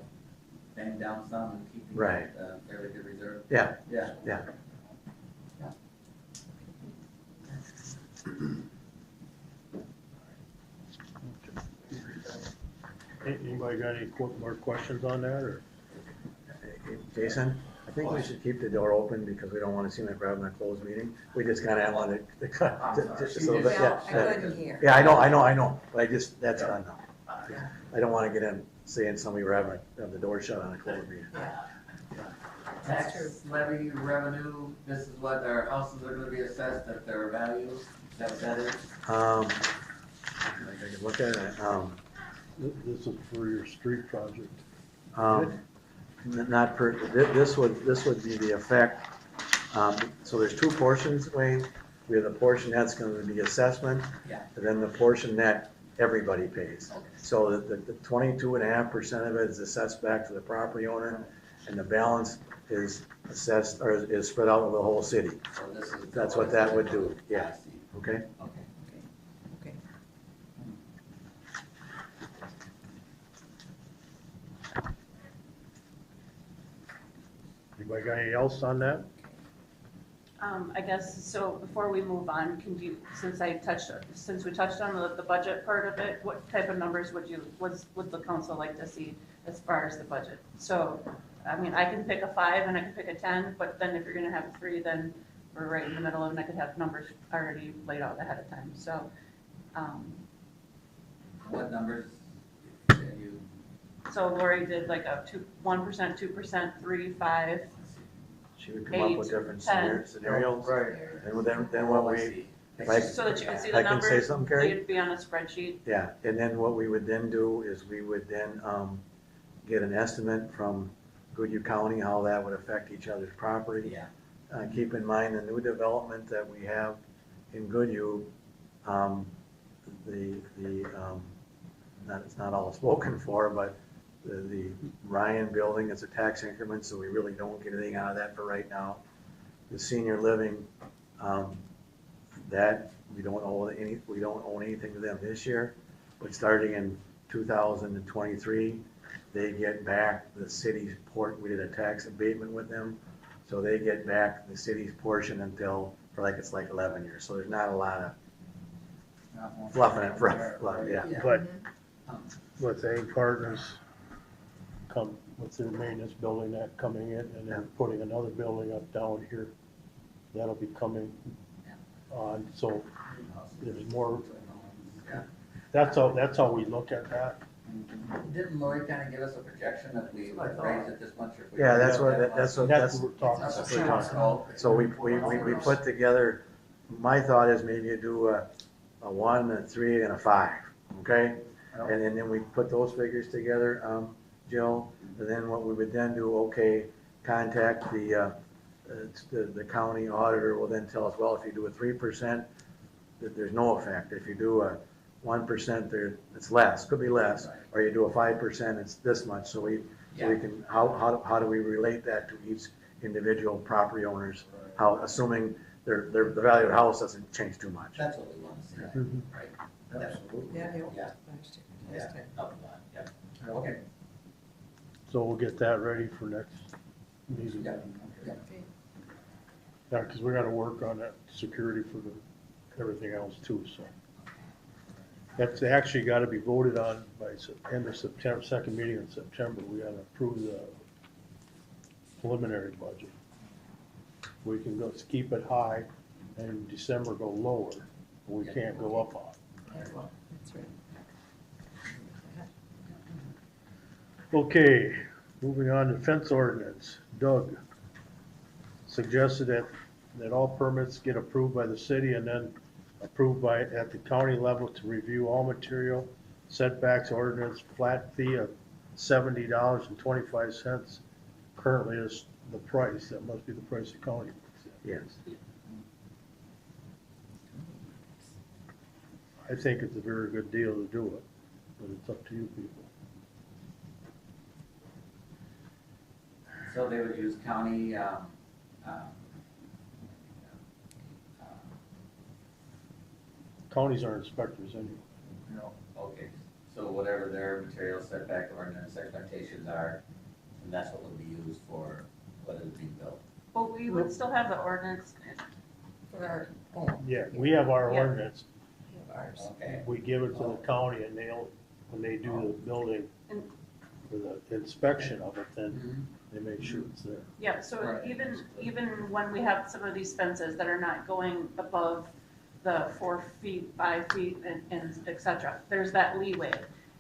paying down some and keeping Right. fairly good reserve. Yeah, Yeah. yeah. Anybody got any more questions on that, or? Jason, I think we should keep the door open because we don't want to seem like we're having a closed meeting. We just kind of wanted to so that, Well, I couldn't hear. yeah, I know, but that's done now. I don't want to get in saying somebody were having the door shut on a closed meeting. That's true. Tax levy revenue, this is what our houses are gonna be assessed at their value, is that what that is? I can look at it. This is for your street project. Not per, this would be the effect. So there's two portions, Wayne. we have the portion that's gonna be assessment, Yeah. and then the portion that everybody pays. Okay. So the 22.5% of it is assessed back to the property owner, and the balance is assessed, or is spread out over the whole city, So this is. That's what that would do, yeah. I see. okay? Okay. Okay. Anybody got anything else on that? I guess, so before we move on, can you, since we touched on the budget part of it, what type of numbers would the council like to see as far as the budget? So, I mean, I can pick a 5 and I can pick a 10, but then if you're gonna have a 3, then we're right in the middle of, and I could have numbers already laid out ahead of time, so. What numbers did you? So Lori did like a 1%, 2%, 3, 5. She would come up with 8, different 10. scenarios. Right. And then what I we, see. if I, So that you can see I the can say numbers, something, Carrie? it'd be on a spreadsheet. Yeah, and then what we would then do is we would then get an estimate from Goodhue County, how that would affect each other's property. Yeah. Keep in mind the new development that we have in Goodhue, it's not all spoken for, but the Ryan building is a tax increment, so we really don't get anything out of that for right now. The senior living, that we don't own anything to them this year, but starting in 2023, they get back the city's we did a tax abatement with them, so they get back the city's portion until, it's like 11 years, so there's not a lot of fluffing it, yeah. But with A Partners come with their maintenance building that coming in and then putting another building up down here, that'll be coming on, so there's more. That's how we look at that. Didn't Lori kind of give us a projection if we raise it this much or if we? Yeah, that's what That's what we're talking That's what about. she wants to know. So we put together, my thought is maybe you do a 1, a 3, and a 5, okay? And then we put those figures together, Jill, and then what we would then do, okay, contact the county auditor will then tell us, well, if you do a 3%, that there's no effect. If you do a 1%, it's less, could be less, or you do a 5%, it's this much. So we can, how do we relate that to each individual property owners? How, assuming the value of the house doesn't change too much. That's what we want to see, Mhm. right? Absolutely. Yeah, Yeah. yeah. Up and down, yeah. Okay. So we'll get that ready for next meeting. Yeah. Okay. Yeah, because we gotta work on that security for everything else too, so. That's actually gotta be voted on by end of September, second meeting in September. We gotta approve the preliminary budget. We can go, keep it high and in December go lower. We can't go up on it. That's right. Okay, moving on to fence ordinance. Doug suggested that all permits get approved by the city and then approved at the county level to review all material setbacks ordinance, flat fee of $70.25. Currently is the price, that must be the price the county puts in. Yes. I think it's a very good deal to do it, but it's up to you people. So they would use county, Counties are inspectors anyway. okay, so whatever their material setback ordinance expectations are, and that's what would be used for what is being built. But we would still have the ordinance, For our home, Yeah, we have our Yeah. ordinance, we have ours. Okay. we give it to the county and when they do the building And- for the inspection of it, then they make sure it's there. yeah, so Right. even when we have some of these fences that are not going above the 4 feet, 5 feet, and et cetera, there's that leeway.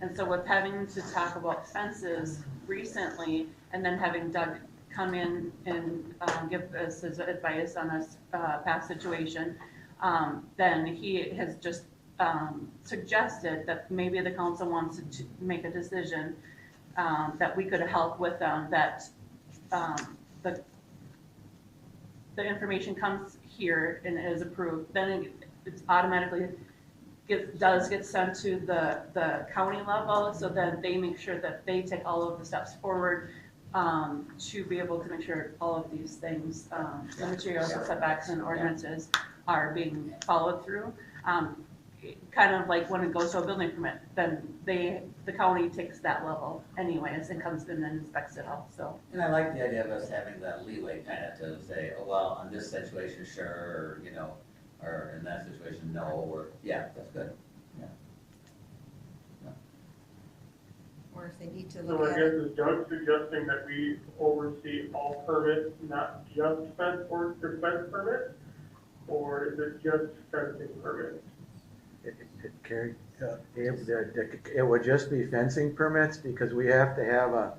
And so with having to talk about fences recently, and then having Doug come in and give us his advice on this past situation, then he has just suggested that maybe the council wants to make a decision that we could help with them, that the information comes here and is approved, then it's automatically does get sent to the county level, so that they make sure that they take all of the steps forward to be able to make sure all of these things, the materials, the setbacks and ordinances are being followed through. Kind of like when it goes to a building permit, then the county takes that level anyways and comes in and inspects it all, so. And I like the idea of us having that leeway kind of to say, oh, well, on this situation, sure, or, you know, or in that situation, no, or, yeah, that's good. Or if they need to So look I at guess it. is Doug suggesting that we oversee all permits, not just fence or fence permits? Or is it just fencing permits? Carrie, it would just be fencing permits, because we have to have a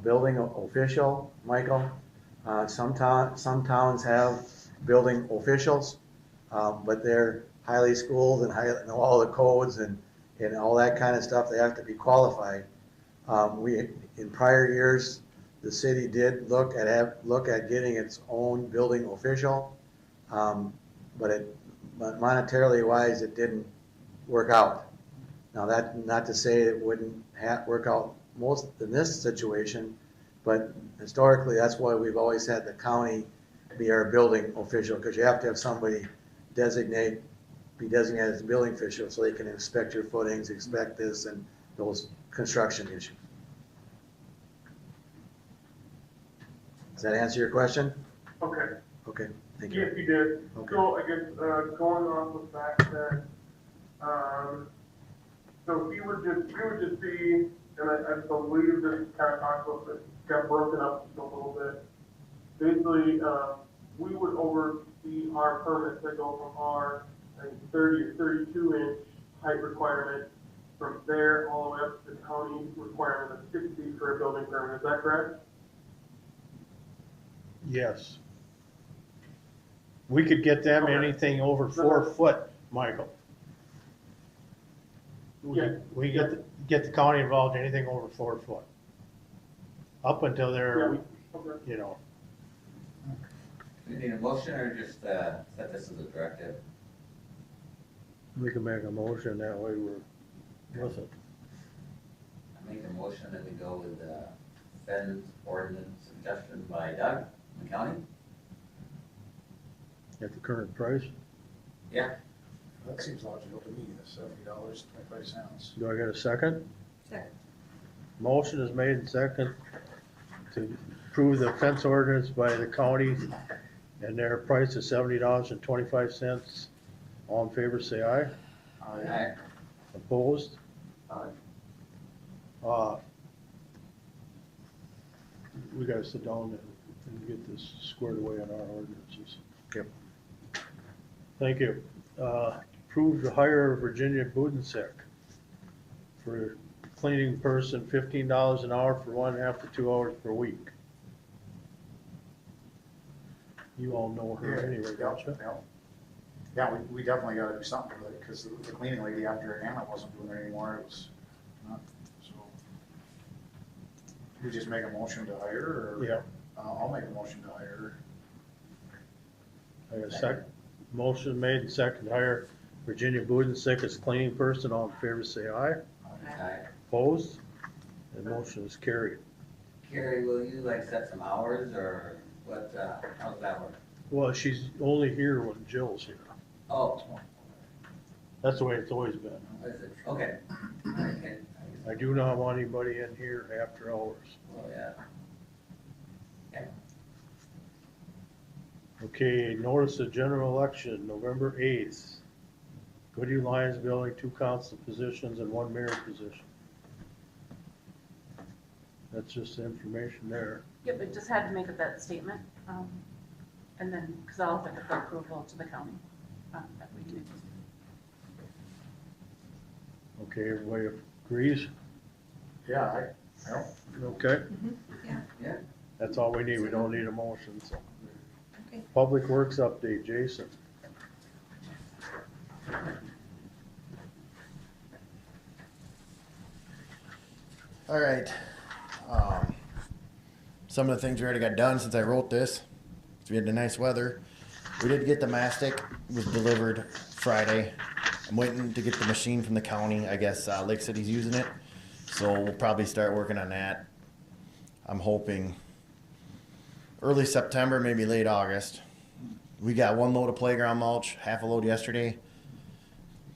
building official, Michael. Some towns have building officials, but they're highly schooled and know all the codes and all that kind of stuff. They have to be qualified. In prior years, the city did look at getting its own building official, but monetarily wise, it didn't work out. Now that, not to say it wouldn't work out most in this situation, but historically, that's why we've always had the county be our building official, because you have to have somebody be designated as a building official so they can inspect your footings, inspect this and those construction issues. Does that answer your question? Okay. Okay, thank you. Yes, you did. Okay. So I guess, going off the fact that, so if you would just see, and I believe this kind of talked about, it got broken up just a little bit. Basically, we would oversee our permits that go from our, I think, 30 or 32 inch height requirement, from there all the way up to the county requirement of 6 feet for a building permit. Is that correct? Yes. We could get them Okay. anything over 4 foot, Michael. Yeah. We get the county involved, anything over 4 foot. Up until there, Yeah. Okay. you know, Do you need a motion or just, set this as a directive? we can make a motion, that way we're with it. I make a motion that we go with the fence ordinance suggestion by Doug in the county. At the current price. Yeah. That seems logical to me, $70.25. Do I get a second? Second. Motion is made and second to approve the fence ordinance by the county, and their price is $70.25. All in favor, say aye. Aye. Opposed? We gotta sit down and get this squared away on our ordinances. Yep. Thank you. Approve the hire of Virginia Budensek for cleaning person, $15 an hour for 1.5 to 2 hours per week. You all know her anyway, don't you? Yeah, we definitely gotta do something with it, because the cleaning lady after Anna wasn't doing it anymore, it was not, so. We just make a motion to hire, or? Yeah. I'll make a motion to hire. I got a second. Motion made and second to hire Virginia Budensek as cleaning person. All in favor, say aye. Aye. Opposed? The motion is carried. Carrie, will you like set some hours or what, how does that work? Well, she's only here when Jill's here. Oh, That's the way it's always been. is it? Okay. Okay. I do not want anybody in here after hours. Oh, yeah. Okay, notice of general election, November 8th. Goodhue Lions Building, 2 council positions and 1 mayor position. That's just the information there. Yep, it just had to make it that statement, and then, because I'll have to put approval to the county, that we do. Okay, everybody agrees? Yeah, I don't, Okay, Yeah. that's all we need. We don't need a motion, so. Okay. Public Works update, Jason. All right. Some of the things we already got done since I wrote this. we had the nice weather. We did get the mastic, it was delivered Friday. I'm waiting to get the machine from the county. I guess Lake City's using it, so we'll probably start working on that. I'm hoping early September, maybe late August. We got 1 load of playground mulch, half a load yesterday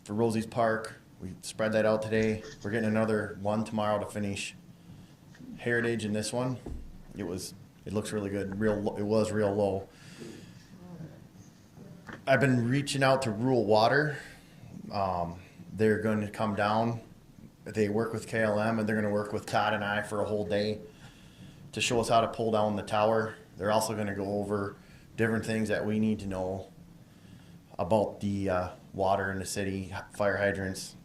for Rosie's Park. We spread that out today. We're getting another 1 tomorrow to finish Heritage in this one. It looks really good. It was real low. I've been reaching out to Rural Water. They're going to come down. They work with KLM, and they're going to work with Todd and I for a whole day to show us how to pull down the tower. They're also going to go over different things that we need to know about the water in the city, fire hydrants.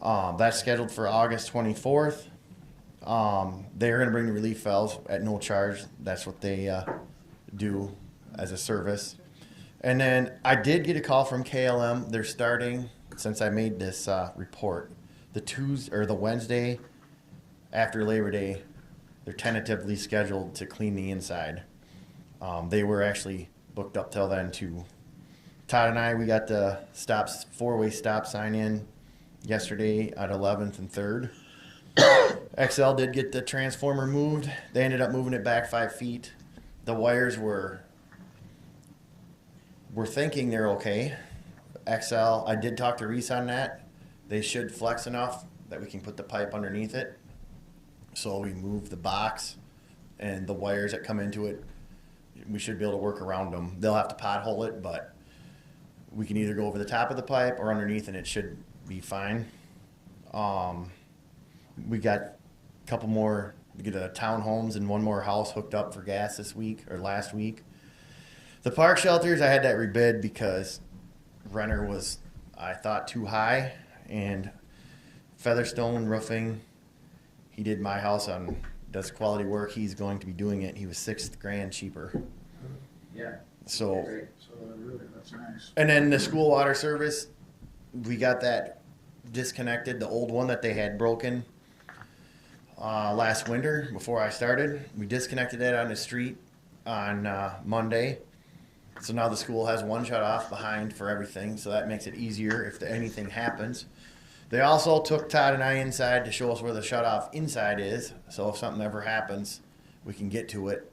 That's scheduled for August 24th. They're going to bring the relief valves at no charge. That's what they do as a service. And then I did get a call from KLM. They're starting, since I made this report, the Wednesday after Labor Day, they're tentatively scheduled to clean the inside. They were actually booked up till then too. Todd and I, we got the four-way stop sign in yesterday at 11th and 3rd. XL did get the transformer moved. They ended up moving it back 5 feet. The wires we're thinking they're okay. XL, I did talk to Reese on that. They should flex enough that we can put the pipe underneath it. So we move the box and the wires that come into it. We should be able to work around them. They'll have to pothole it, but we can either go over the top of the pipe or underneath, and it should be fine. We got a couple more, we get a townhomes and 1 more house hooked up for gas this week or last week. The park shelters, I had that rebid because renter was, I thought, too high, and Featherstone Roofing, he did my house does quality work. He's going to be doing it. He was $6,000 cheaper. Yeah. So really, that's nice. And then the school water service, we got that disconnected, the old one that they had broken last winter before I started. We disconnected that on the street on Monday. So now the school has 1 shut off behind for everything, so that makes it easier if anything happens. They also took Todd and I inside to show us where the shut off inside is, so if something ever happens, we can get to it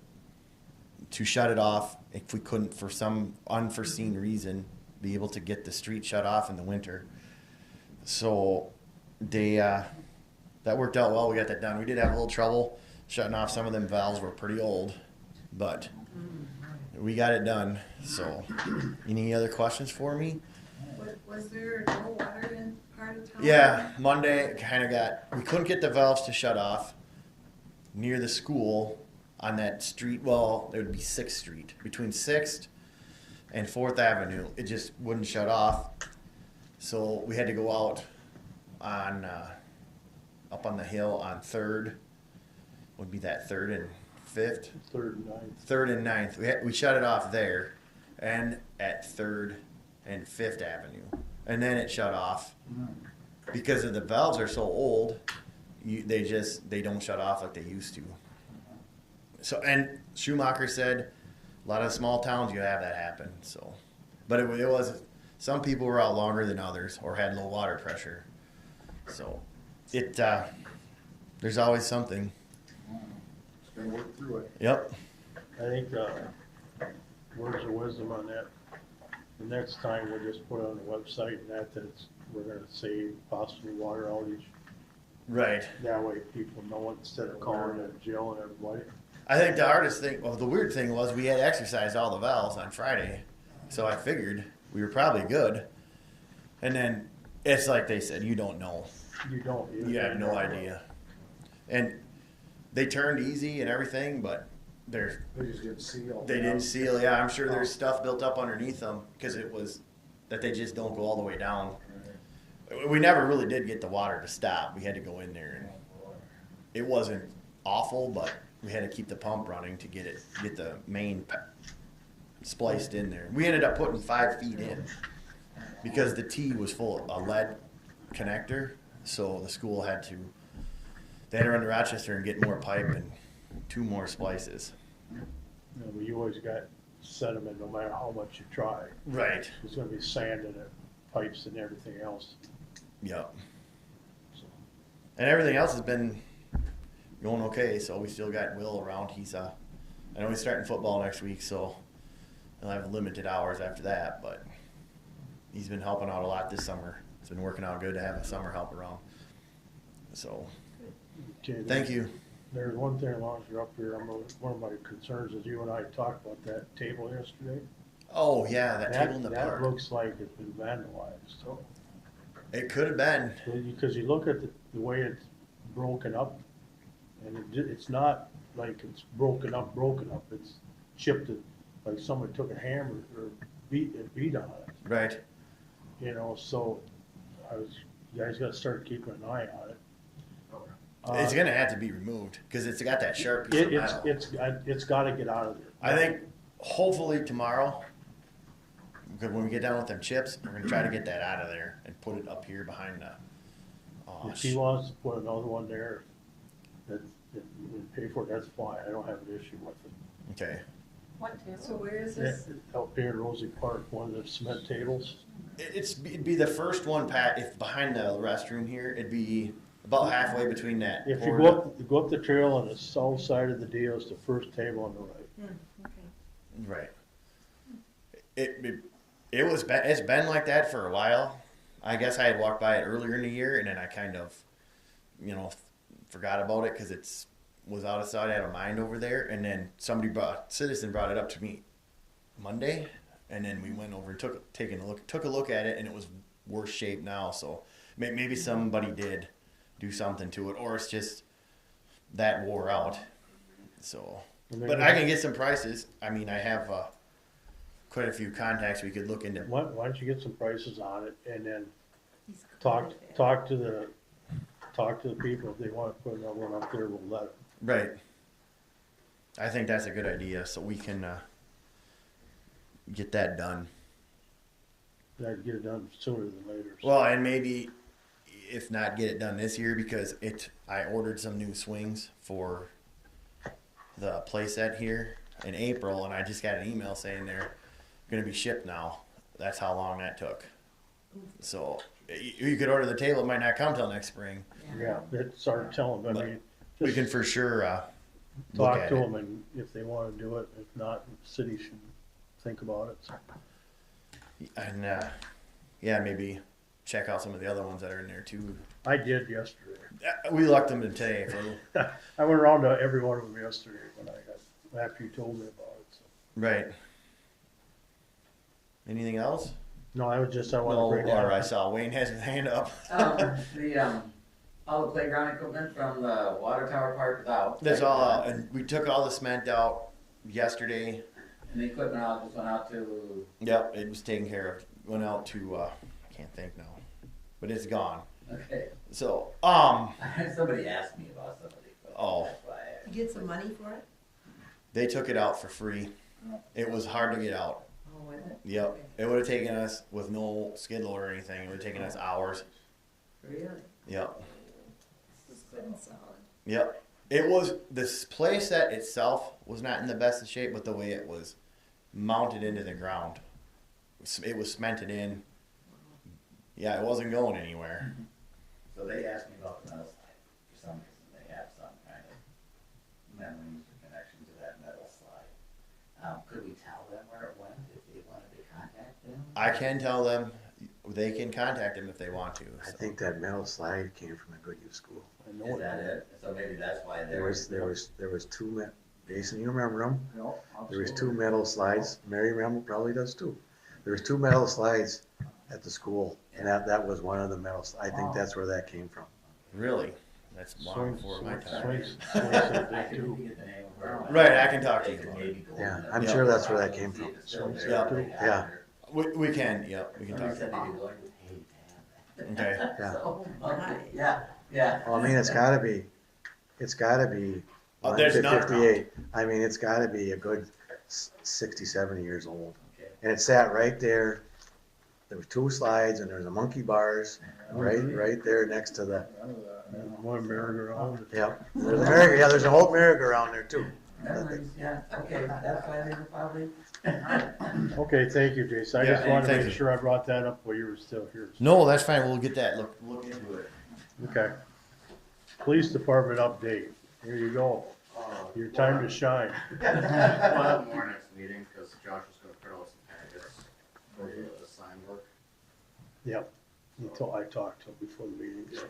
to shut it off if we couldn't, for some unforeseen reason, be able to get the street shut off in the winter. So that worked out well. We got that done. We did have a little trouble shutting off. Some of them valves were pretty old, but we got it done. So any other questions for me? Was there no water in part of town? Yeah, Monday we couldn't get the valves to shut off near the school on that street. Well, it would be 6th Street, between 6th and 4th Avenue. It just wouldn't shut off. So we had to go out on up on the hill on 3rd. Would be that 3rd and 5th? 3rd and 9th. 3rd and 9th. We shut it off there and at 3rd and 5th Avenue. And then it shut off. Because of the valves are so old, they don't shut off like they used to. So, and Schumacher said a lot of small towns you have that happen. So, but it was, some people were out longer than others or had low water pressure. So there's always something. Just gotta work through it. Yep. I think, words of wisdom on that. The next time we'll just put it on the website and we're gonna save possible water outage. Right. That way people know it instead of calling Jill and everybody. I think the hardest thing, well, the weird thing was we had exercised all the valves on Friday. So I figured we were probably good. And then it's like they said, you don't know. You don't. You have no idea. And they turned easy and everything, but They just didn't seal. they didn't seal. Yeah, I'm sure there's stuff built up underneath them because it was that they just don't go all the way down. We never really did get the water to stop. We had to go in there, and it wasn't awful, but we had to keep the pump running to get the main spliced in there. We ended up putting 5 feet in because the T was full of a lead connector, so the school had to run to Rochester and get more pipe and 2 more splices. You always got sediment no matter how much you try. Right. There's gonna be sand in it, pipes and everything else. Yep. So, And everything else has been going okay, so we still got Will around. He's I know he's starting football next week, so he'll have limited hours after that, but he's been helping out a lot this summer. It's been working out good to have a summer help around. So, okay, thank you. There's one thing, as long as you're up here, one of my concerns is you and I talked about that table yesterday. Oh, yeah, that table in the That park. looks like it's been vandalized, so. It could have been. Because you look at the way it's broken up, and it's not like it's broken up, it's chipped, like somebody took a hammer or beat on it, Right. you know, so you guys gotta start keeping an eye on it. It's gonna have to be removed because it's got that sharp piece of metal. It's gotta get out of there. I think hopefully tomorrow, because when we get done with them chips, we're gonna try to get that out of there and put it up here behind the. If he wants to put another one there, that we pay for it, that's fine, I don't have an issue with it. Okay. What table? So where is this? Out there in Rosie Park, one of the cement tables. It'd be the first one, Pat. If behind the restroom here, it'd be about halfway between that. If you go up the trail on the south side of the deal, it's the first table on the right. Okay. Right. It's been like that for a while. I guess I had walked by it earlier in the year, and then I kind of, forgot about it because it's was out of sight, out of mind over there. And then citizen brought it up to me Monday, and then we went over and took a look at it, and it was worse shape now. So maybe somebody did do something to it, or it's just that wore out. So, but I can get some prices. I mean, I have quite a few contacts we could look into. Why don't you get some prices on it, and then talk to the people. If they want to put another one up there, we'll let them. Right. I think that's a good idea, so we can get that done. I'd get it done sooner than later. So. Well, and maybe if not get it done this year, because I ordered some new swings for the playset here in April, and I just got an email saying they're going to be shipped now. That's how long that took. So you could order the table; it might not come till next spring. Yeah, start telling them. I mean, we can for sure talk to them, and if they want to do it, if not, the city should think about it. So. And yeah, maybe check out some of the other ones that are in there too. I did yesterday. We locked them in today. I went around to every one of them yesterday after you told me about it. So. Right. Anything else? No, I wanted to bring that up. I saw Wayne has his hand up. All the playground equipment from the water tower park is out. That's all out, and we took all the cement out yesterday. And the equipment all just went out to. Yep, it was taken care of. Went out to I can't think now, but it's gone. Okay. So somebody asked me about some of the equipment. Oh. That's why I- You get some money for it? They took it out for free. It was hard to get out. Oh, was it? Yep, Okay. it would have taken us with no skid loader or anything. It would have taken us hours. Really? Yep. This is good and solid. Yep. It was, this playset itself was not in the best of shape, but the way it was mounted into the ground. It was cemented in. Yeah, it wasn't going anywhere. So they asked me about the metal slide. For some reason, they have some kind of memories or connection to that metal slide. Could we tell them where it went if they wanted to contact them? I can tell them, they can contact him if they want to. I think that metal slide came from a good youth school. Is that it? So maybe that's why There was two, Jason, you remember them? No, There was two metal slides. Mary probably does too. There was two metal slides at the school, and that was one of the metal. I think that's where that came from. Really? That's long before my time. I can get the name of where. Right, I can talk to you about it. Yeah, I'm sure that's where that came from. Yeah. We can, yep, we can talk. Okay. Yeah. Yeah. Well, I mean, it's gotta be There's none 58. I mean, it's gotta be a good 60, 70 years old. And it sat right there. There were two slides and there's a monkey bars right there next to the. One merry-go-round. Yep. There's a merry-go-round. Yeah, there's a whole merry-go-round there too. Yeah, okay, that's why they were probably. Okay, thank you, Jason. I Yeah, just wanted to thank make you. sure I brought that up while you were still here. No, that's fine, we'll get that, look into it. Okay. Police department update. Here you go. Your time to shine. We'll have more next meeting, because Josh is gonna print out some packets for the sign work. Yep. I talked to him before the meeting. You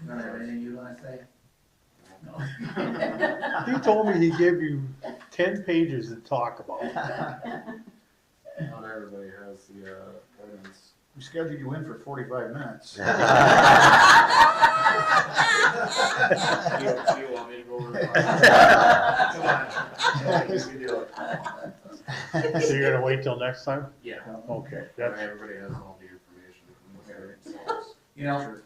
don't have anything you wanna say? No. He told me he gave you 10 pages to talk about. Not everybody has the ordinance. We scheduled you in for 45 minutes. Do you want me to go over? Come on. You can do it. So you're gonna wait till next time? Yeah. Okay, Everybody has all the information. You know,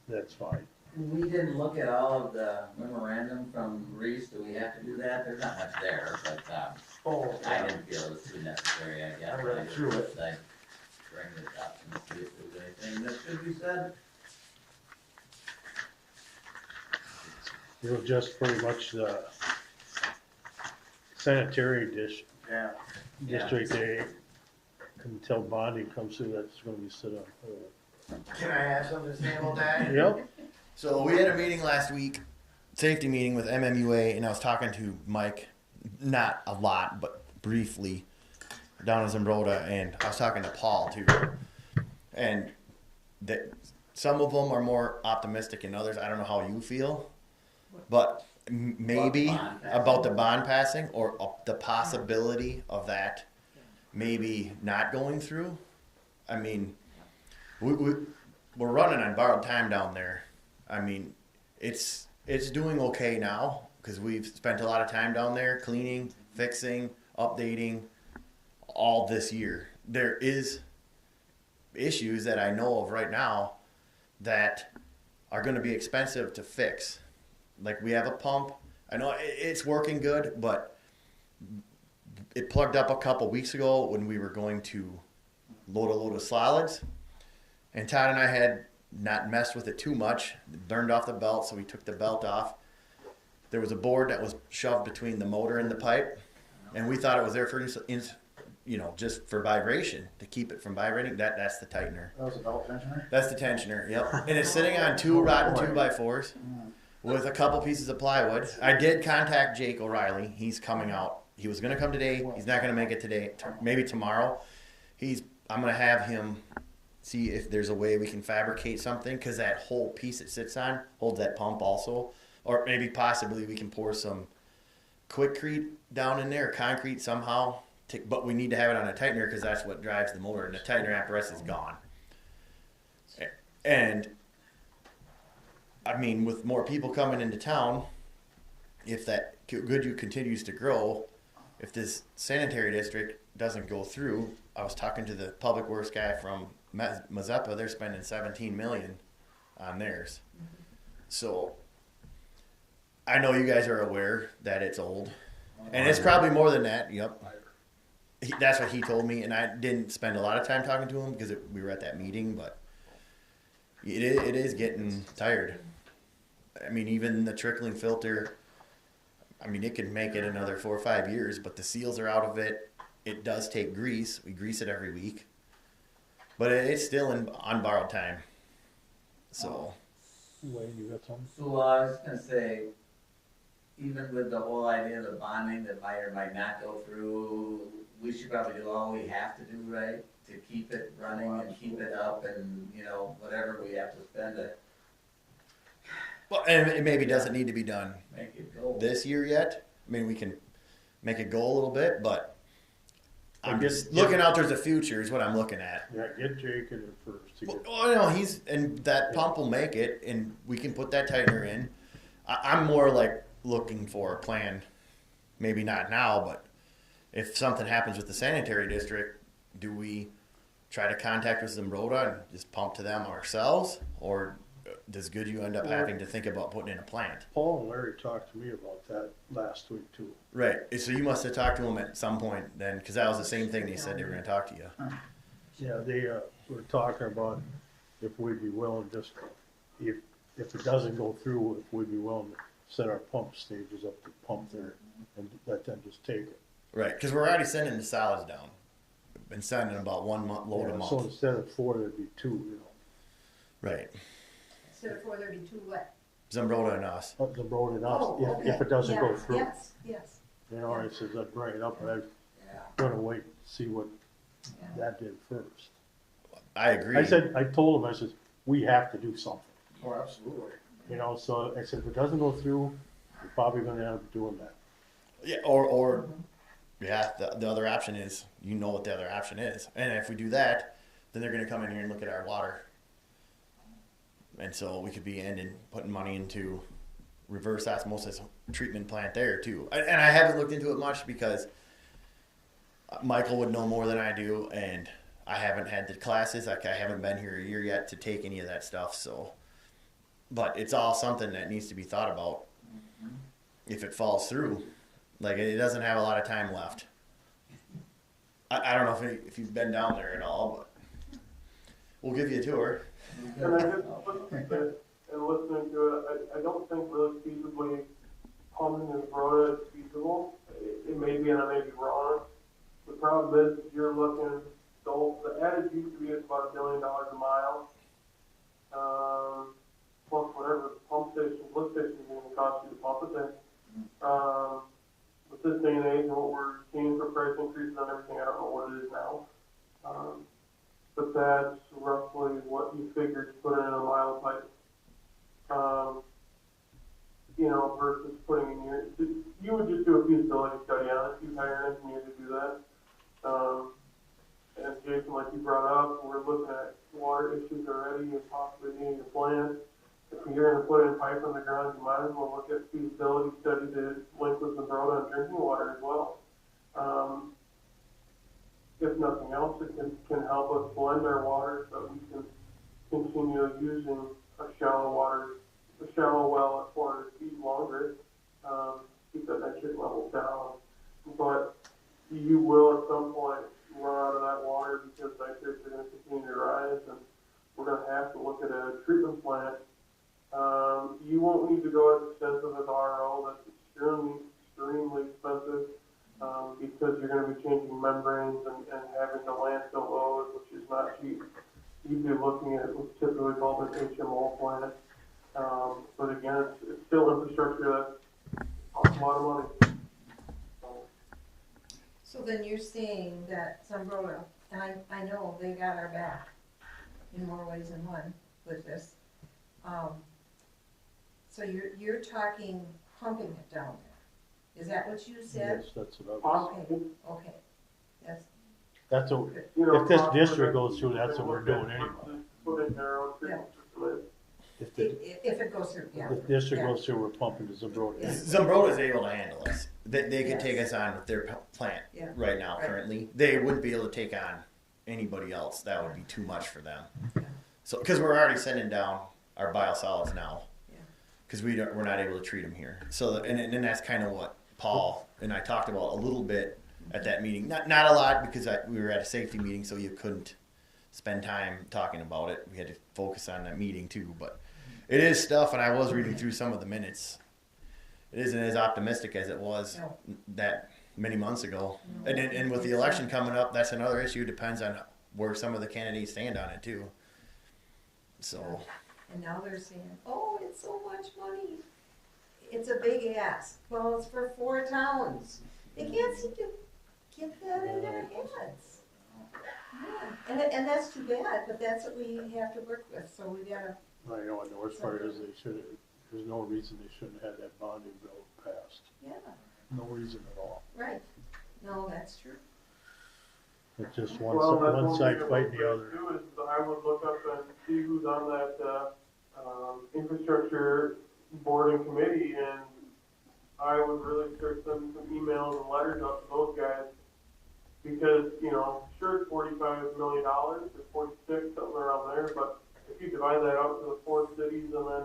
that's fine. we didn't look at all of the memorandum from Reese, do we have to do that? There's not much there, but, I didn't feel it was too necessary, I guess. I read through it. I bring it up and see if there's anything that should be said. It was just pretty much the sanitary Yeah. district, until bonding comes through, that's gonna be set on hold. Can I have something to say about that? Yep. So we had a meeting last week, safety meeting with MMUA, and I was talking to Mike, not a lot, but briefly, down in Zimbrota, and I was talking to Paul too. And that some of them are more optimistic than others. I don't know how you feel, but maybe about the bond passing or the possibility of that maybe not going through. I mean, we're running on borrowed time down there. I mean, it's doing okay now because we've spent a lot of time down there cleaning, fixing, updating all this year. There is issues that I know of right now that are going to be expensive to fix. Like we have a pump. I know it's working good, but it plugged up a couple weeks ago when we were going to load a load of solids. And Todd and I had not messed with it too much, burned off the belt, so we took the belt off. There was a board that was shoved between the motor and the pipe, and we thought it was there for, just for vibration, to keep it from vibrating. That's the tightener. That was a belt tensioner? That's the tensioner, yep. And it's sitting on two rotten 2x4s with a couple pieces of plywood. I did contact Jake O'Reilly. He's coming out. He was going to come today. He's not going to make it today. Maybe tomorrow. I'm going to have him see if there's a way we can fabricate something, because that whole piece it sits on holds that pump also. Or maybe possibly we can pour some Quickcrete down in there, concrete somehow. But we need to have it on a tightener because that's what drives the motor, and the tightener apparatus is gone. And I mean, with more people coming into town, if that Goodhue continues to grow, if this sanitary district doesn't go through, I was talking to the public works guy from Mazeppa, they're spending $17 million on theirs. So I know you guys are aware that it's old, and it's probably more than that. Yep. That's what he told me, and I didn't spend a lot of time talking to him because we were at that meeting, but it is getting tired. I mean, even the trickling filter, I mean, it could make it another 4 or 5 years, but the seals are out of it. It does take grease. We grease it every week, but it's still on borrowed time. So. Wayne, you got something? So I was gonna say, even with the whole idea of the bonding that might or might not go through, we should probably do all we have to do, right? To keep it running and keep it up and, whatever we have to spend it. Well, and it maybe doesn't need to be done Make it go. this year yet. I mean, we can make it go a little bit, but I'm just looking out towards the future is what I'm looking at. Yeah, get Jake in there first. To get, Well, no, and that pump will make it, and we can put that tightener in. I'm more like looking for a plan, maybe not now, but if something happens with the sanitary district, do we try to contact with Zimbrota and just pump to them ourselves, or does Goodhue end up having to think about putting in a plant? Paul and Larry talked to me about that last week too. Right. So you must have talked to them at some point then, because that was the same thing they said they were going to talk to you. Yeah, they were talking about if we'd be willing, just if it doesn't go through, if we'd be willing to set our pump stages up to pump there and let them just take it. Right, because we're already sending the solids down. Been sending about load a Yeah, month. so instead of 4, there'd be 2, you know. Right, Instead of 432, what? Zambroda and us. Up the road and us, Oh, if okay. it doesn't go Yeah, through. Yes, yes. You know, I says, I'd bring it up, but I'm Yeah. gonna wait and see what Yeah. that did first. I agree. I told him, I says, we have to do something, Oh, absolutely. you know, so I said, if it doesn't go through, we're probably gonna end up doing that. Yeah, or yeah, the other option is, you know what the other option is. And if we do that, then they're gonna come in here and look at our water. And so we could be putting money into reverse osmosis treatment plant there too. And I haven't looked into it much because Michael would know more than I do, and I haven't had the classes. Like, I haven't been here a year yet to take any of that stuff. So, but it's all something that needs to be thought about if it falls through. Like, it doesn't have a lot of time left. I don't know if you've been down there at all, but we'll give you a tour. And I just listened to it, and listening to it, I don't think really feasibly pumping this road is feasible. It may be, and I may be wrong. The problem is, you're looking, the adage used to be it's about $1 million a mile. Plus whatever pump station, lift station is gonna cost you to pump it in. With this day and age, and what we're seeing for price increases on everything, I don't know what it is now. But that's roughly what you figured to put in a mile of pipe. You know, versus putting in you would just do a feasibility study on it, you hire an engineer to do that. And Jason, like you brought up, we're looking at water issues already and possibly needing a plant. If you're gonna put in pipe on the ground, you might as well look at feasibility study to link with the road on drinking water as well. If nothing else, it can help us blend our water so we can continue using a shallow well at 400 feet longer, keep that nitrate level down. But you will at some point run out of that water because nitrates are going to continue to rise, and we're going to have to look at a treatment plant. You won't need to go as expensive as RO. That's extremely expensive. Because you're going to be changing membranes and having the landfill load, which is not cheap. You'd be looking at what's typically called an HMO plant. But again, it's still infrastructure that costs a lot of money. So then you're saying that Zambroda, and I know they got our back in more ways than one with this. So you're talking pumping it down there. Is that what you said? Yes, that's what I was. Okay, yes. That's what, if this district goes through, that's what we're doing anyway. Put in their own treatment system. If it goes through, yeah. If district goes through, we're pumping to Zambroda. Zambroda is able to handle us. They could take us on with their plant right now, currently. They wouldn't be able to take on anybody else. That would be too much for them. So, because we're already sending down our biosolids now, because we're not able to treat them here. So, and that's kind of what Paul and I talked about a little bit at that meeting. Not a lot, because we were at a safety meeting, so you couldn't spend time talking about it. We had to focus on that meeting too, but it is stuff, and I was reading through some of the minutes. It isn't as optimistic as it was that many months ago. And with the election coming up, that's another issue. Depends on where some of the candidates stand on it too. So. And now they're saying, oh, it's so much money. It's a big ask. Well, it's for 4 towns. They can't seem to get that in their heads. Yeah, and that's too bad, but that's what we have to work with, so we gotta. I know, and the worst part is there's no reason they shouldn't have that bonding bill passed. Yeah. No reason at all. Right. No, that's true. It's just one side fighting the other. Too, is I would look up and see who's on that infrastructure board and committee, and I would really start sending some emails and letters out to those guys, because, you know, sure, it's $45 million, or 46, something around there, but if you divide that out to the 4 cities, and then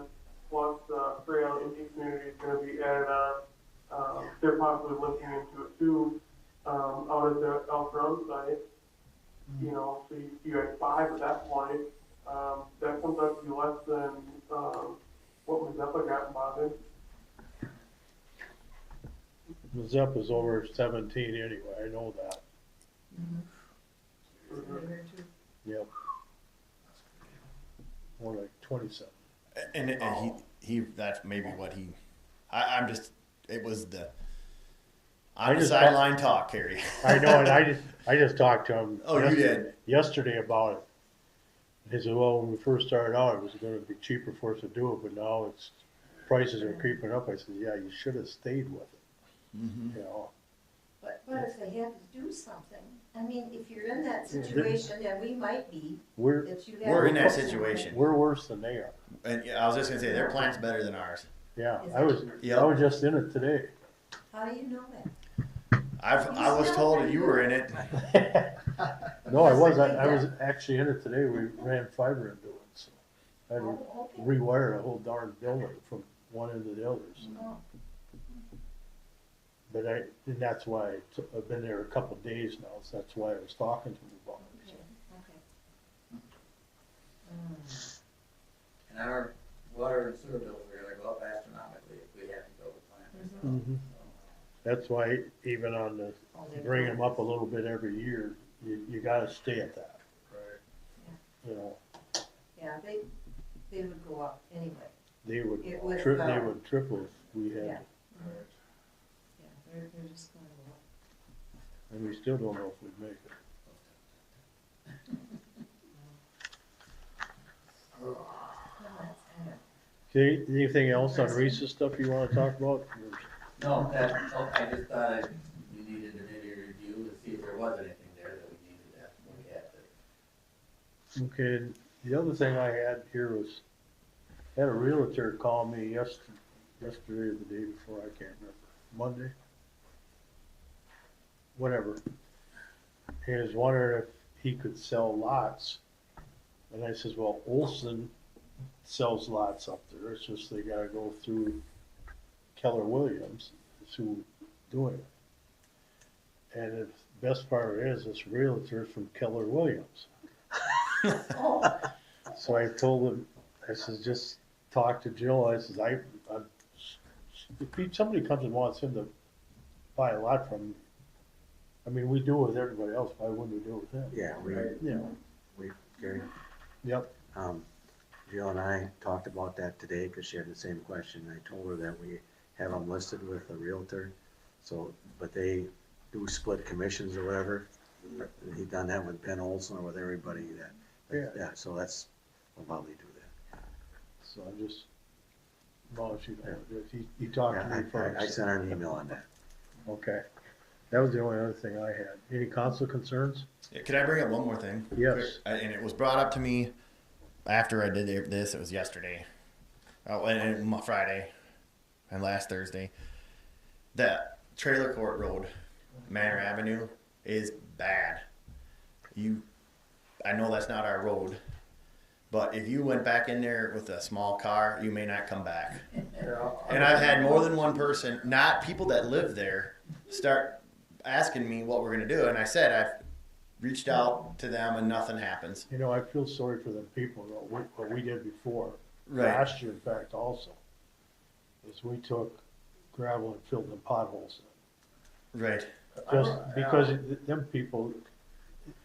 plus Freytown Indian community is going to be added on, they're possibly looking into it too, out at the Alfred site, you know, so you had 5 at that point. That comes out to be less than what Mazeppa got in bonding. Mazeppa's over 17 anyway, I know that. Yep. More like 27. And he that's maybe what he. I'm just. It was the. On the sideline talk, Harry. I know, and I just talked to him. Oh, you did? Yesterday about it. He said, well, when we first started out, it was gonna be cheaper for us to do it, but now it's, prices are creeping up. I said, yeah, you should have stayed with it. Mm-hmm. You know, But if they had to do something, I mean, if you're in that situation, and we might be, we're We're in that situation. we're worse than they are. And I was just gonna say their plan's better than ours. Yeah, Is I was just in it today. how do you know that? I was told that you were in it. No, I wasn't. I was actually in it today. We ran fiber into it, so I had to Oh, okay. rewire the whole darn building from one end to the other. So. Oh, But and that's why I've been there a couple of days now, so that's why I was talking to him about it. okay, okay. And our water and sewer bills are gonna go up astronomically if we have to build a plant. Mhm. That's why even on the, bring them up a little bit every year, you gotta stay at that. Right. You know, Yeah, they would go up anyway. they would, It would, they would triple if we Yeah. had, Yeah, they're just gonna go up. and we still don't know if we'd make it. No, that's kind of. Okay, anything else on Reese's stuff you wanna talk about? No, I just thought you needed to maybe review to see if there was anything there that we needed to look at. Okay, and the other thing I had here was, had a realtor call me yesterday or the day before, I can't remember, Monday? Whatever. He was wondering if he could sell lots. And I says, well, Olson sells lots up there, it's just they gotta go through Keller Williams, is who doing it. And the best part is, this realtor's from Keller Williams. So I told him, I says, just talk to Jill. I says, if somebody comes and wants him to buy a lot from him, I mean, we do it with everybody else, why wouldn't we do it with him? Yeah, Gary, Yep, Jill and I talked about that today because she had the same question. I told her that we have them listed with a realtor, so, but they do split commissions or whatever. He done that with Ben Olson or with everybody yeah, so that's, we'll probably do that. so I just, well, he talked to me first. I sent her an email on that. Okay, that was the only other thing I had. Any council concerns? Yeah, could I bring up one more thing? Yes. And it was brought up to me after I did this. It was yesterday, and Friday, and last Thursday. That trailer court road, Manor Avenue, is bad. I know that's not our road, but if you went back in there with a small car, you may not come back. And I've had more than one person, not people that live there, start asking me what we're gonna do. And I said I've reached out to them and nothing happens. You know, I feel sorry for the people, what we did before. Right. Last year, in fact, also, is we took gravel and filled the potholes in. Right. Just because them people,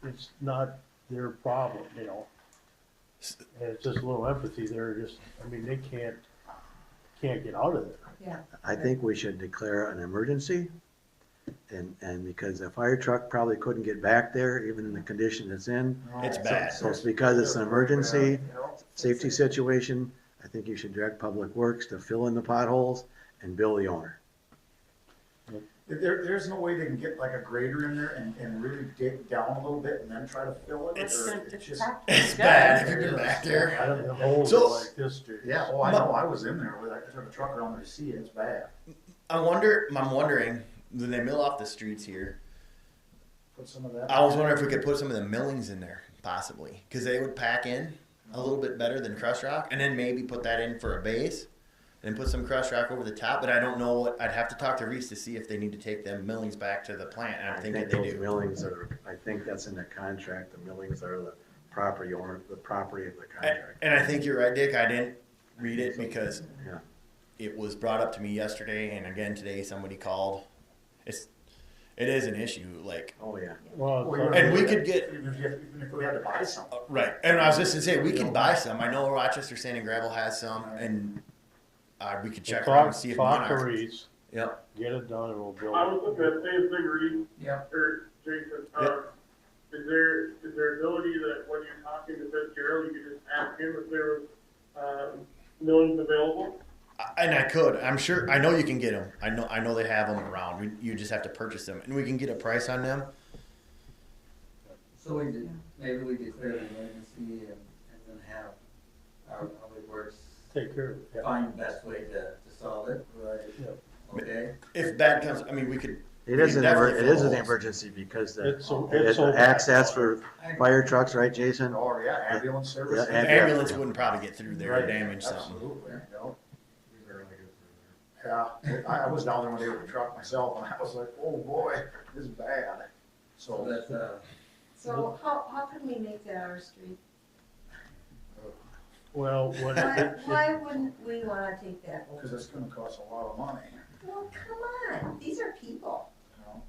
it's not their problem, you know. And it's just a little empathy there, just, I mean, they can't get out of there. Yeah. I think we should declare an emergency. And because the fire truck probably couldn't get back there, even in the condition it's in. It's bad. So it's because it's an emergency, safety situation, I think you should direct Public Works to fill in the potholes and bill the owner. There's no way they can get like a grader in there and really dig down a little bit and then try to fill it? It's just. It's bad if you've been back there. I don't know, holes So- are like this, Jay. Yeah, oh, I know, I was in there, I took a truck around there to see it, it's bad. I'm wondering, when they mill off the streets here, Put some of that. I was wondering if we could put some of the millings in there, possibly, because they would pack in a little bit better than crushed rock, and then maybe put that in for a base, and put some crushed rock over the top. But I don't know what, I'd have to talk to Reese to see if they need to take them millings back to the plant, and I'm thinking they those do. millings are, I think that's in the contract, the millings are the property owner, the property of the contract. And I think you're right, Dick, I didn't read it because Yeah. it was brought up to me yesterday, and again today somebody called it is an issue, like, Oh, yeah. Well, and we could get, Even if we had to buy some. right, and I was just gonna say, we can buy some, I know Rochester Sand and Gravel has some, and, we could check around and see if talk to Monarch. Reese, Yep, get it done and we'll build I it. was looking at same thing, Reed, Yep. or Jason, Yep. is there ability that when you're talking to Fitzgerald, you could just ask him if there was, millions available? and I could, I'm sure, I know you can get them, I know they have them around, you just have to purchase them, and we can get a price on them. So maybe we declare an emergency and then have our public works Take care of it. Yeah. find the best way to solve it. Right. Okay? If bad comes, I mean, we could. It we is can an, definitely it fill is an holes. emergency because It's so it's bad. access for fire trucks, right, Jason? Or, yeah, ambulance service. Yeah, The ambulance wouldn't probably get through there or Right. damage something. Absolutely, yeah. I was down there one day with a truck myself, and I was like, oh boy, this is bad. So So, that's, So how can we make that our street? Well, what Why wouldn't we wanna take that over? because it's gonna cost a lot of money, Well, come on, these are people. you know?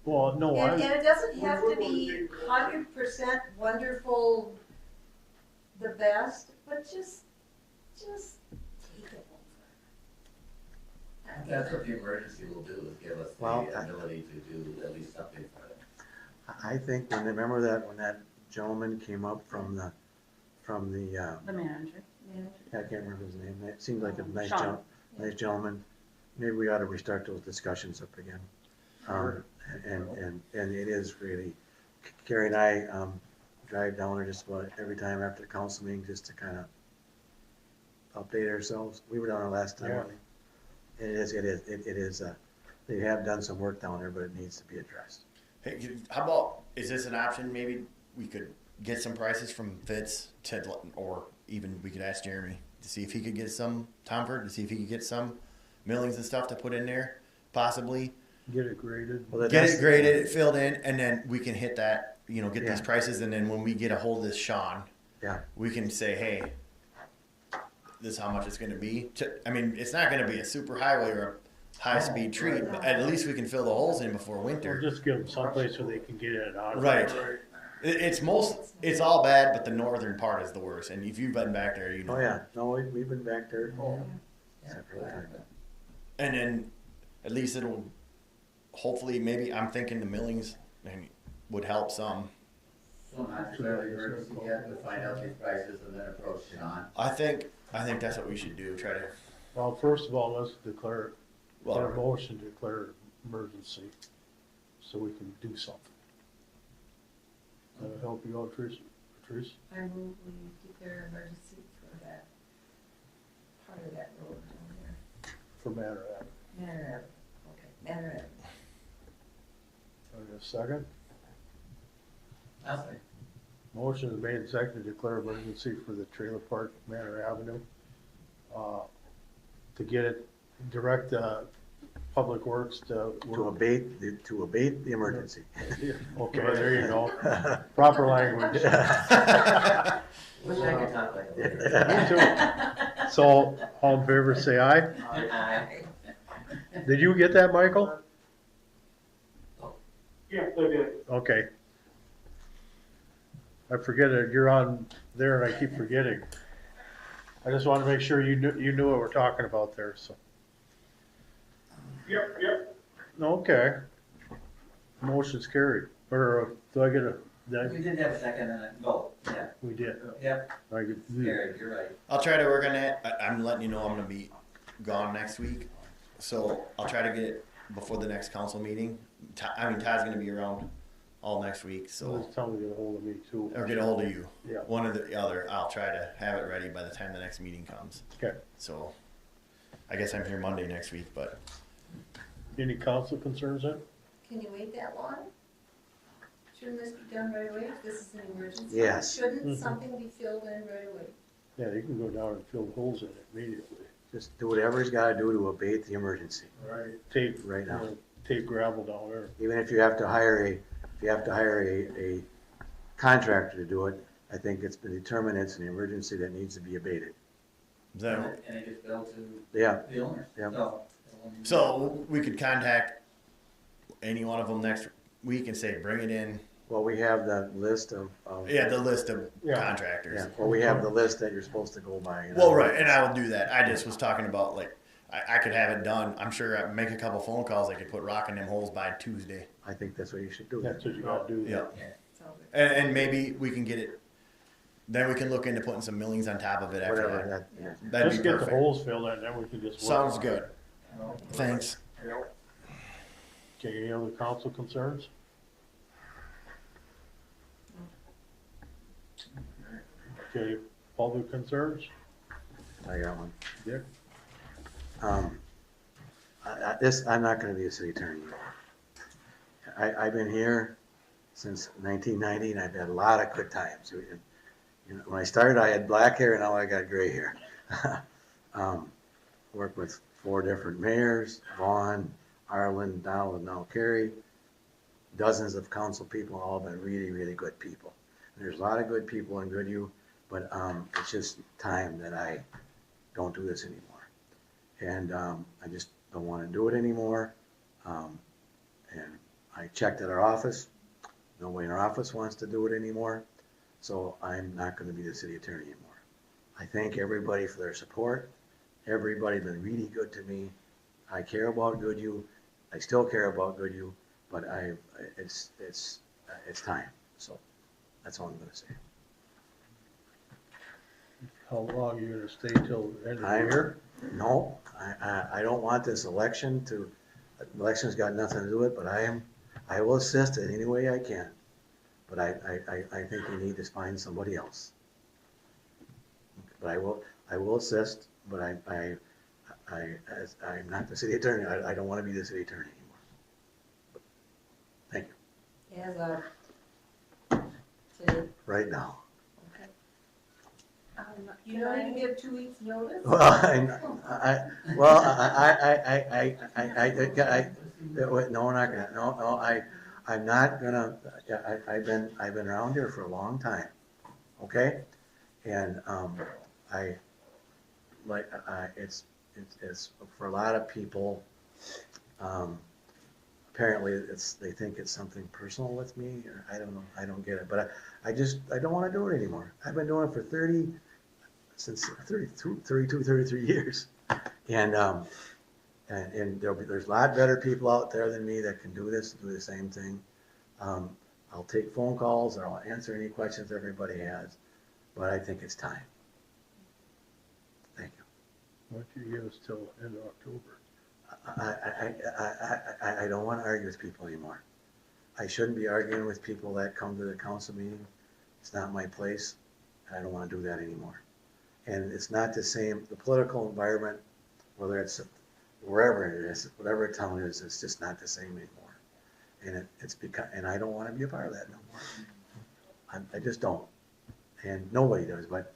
well, no, And I, it doesn't have to be 100% wonderful, the best, but just take it over. that's what the emergency will do, is give us Well, the ability to do at least something for them. I think remember that when that gentleman came up from the, The manager. I can't remember his name, it seemed like a nice Sean. nice gentleman. Maybe we ought to restart those discussions up again. And it is really, Carrie and I, drive down there just about every time after the council meeting, just to kind of update ourselves. We were down there last time. Yeah. It is, they have done some work down there, but it needs to be addressed. Hey, how about, is this an option? Maybe we could get some prices from Fitz, or even we could ask Jeremy to see if he could get some, Tomford, to see if he could get some millings and stuff to put in there, possibly. get it graded. Well, Get it graded, filled in, and then we can hit that, get these Yeah. prices, and then when we get a hold of this Sean, Yeah. we can say, hey, this is how much it's gonna be. I mean, it's not gonna be a super highway or a high-speed treat, but at least we can fill the holes in before Or winter. just give them someplace where they can get it out. Right. It's all bad, but the northern part is the worst, and if you've been back there, you know. Oh, yeah, no, we've been back there. Yeah. Several times. And then, at least it'll, hopefully, maybe, I'm thinking the millings would help some. So not declare the emergency yet, we'll find out these prices and then approach Sean. I think that's what we should do, try to, Well, first of all, let's declare, get a well, motion to declare emergency, so we can do something. That'll help you out, Patrice? I move we declare emergency for that part of that road down there. For Manor Avenue. Manor Avenue, okay, Manor Avenue. A second? I'll say. Motion is made and seconded to declare emergency for the trailer park Manor Avenue. To get it, direct, Public Works to. To abate the emergency. Okay, there you go. Proper language. Wish I could talk like that. Me too. So, all in favor, say aye. Aye. Did you get that, Michael? Yes, I did. Okay. I forget it, you're on there and I keep forgetting. I just wanted to make sure you knew what we're talking about there, so. Yep. Okay. Motion's carried. Or, do I get a, We did have a second and a vote, yeah. we did. Yep, I get, Gary, you're right. I'll try to work on that. I'm letting you know I'm gonna be gone next week, so I'll try to get it before the next council meeting. Todd's gonna be around all next week, so, just tell me to get a hold of me too. or get a hold of you. Yeah. One or the other, I'll try to have it ready by the time the next meeting comes. Okay. So, I guess I'm here Monday next week, but Any council concerns then? Can you wait that long? Shouldn't this be done right away if this is an emergency? Yes. Shouldn't something be filled in right away? Yeah, you can go down and fill the holes in it immediately. Just do whatever he's gotta do to abate the emergency Right. Take, right now. take gravel down there. Even if you have to hire a contractor to do it, I think it's been determined it's an emergency that needs to be abated. then, And it gets billed to Yeah, the owners. Yeah. So. so we could contact any one of them next week and say, bring it in. Well, we have the list of. Yeah, the list of Yeah. contractors. Yeah, well, we have the list that you're supposed to go by. Well, right, and I will do that. I just was talking about like, I could have it done. I'm sure I make a couple phone calls. I could put rock in them holes by Tuesday. I think that's what you should do. That's what you gotta do. Yeah. Sounds good. And maybe we can get it, then we can look into putting some millings on top of it after Whatever, that. that, yeah. That'd Just be get the perfect. holes filled in, and then we can just. work Sounds on it. good. Thanks. Okay, any other council concerns? Okay, public concerns? I got one. Dick? I'm not gonna be a city attorney. I've been here since 1990, and I've had a lot of good times. You know, when I started, I had black hair, and now I got gray hair. Worked with 4 different mayors, Vaughn, Arlen, Donald, and now Kerry. Dozens of council people, all been really, really good people. And there's a lot of good people in Goodhue, but it's just time that I don't do this anymore. And I just don't want to do it anymore. And I checked at our office. Nobody in our office wants to do it anymore. So I'm not going to be the city attorney anymore. I thank everybody for their support. Everybody's been really good to me. I care about Goodhue. I still care about Goodhue, but it's time. So that's all I'm going to say. How long are you gonna stay till the end of the year? No, I don't want this election to, election's got nothing to do with it, but I will assist in any way I can. But I think we need to find somebody else. But I will assist, but I'm not the city attorney. I don't want to be the city attorney anymore. Thank you. As a city, Right now. okay. You know you give 2 weeks notice? No, we're not gonna, no, I'm not gonna, I've been around here for a long time, okay? And, it's for a lot of people, apparently they think it's something personal with me, or I don't know, I don't get it, but I don't wanna do it anymore. I've been doing it for 33 years. And there's a lot better people out there than me that can do this, do the same thing. I'll take phone calls, or I'll answer any questions everybody has, but I think it's time. Thank you. Why don't you give us till end of October? I don't want to argue with people anymore. I shouldn't be arguing with people that come to the council meeting. It's not my place, and I don't want to do that anymore. And it's not the same, the political environment, whether it's wherever it is, whatever town it is, it's just not the same anymore. And it's because, and I don't want to be a part of that no more. I just don't. And nobody does, but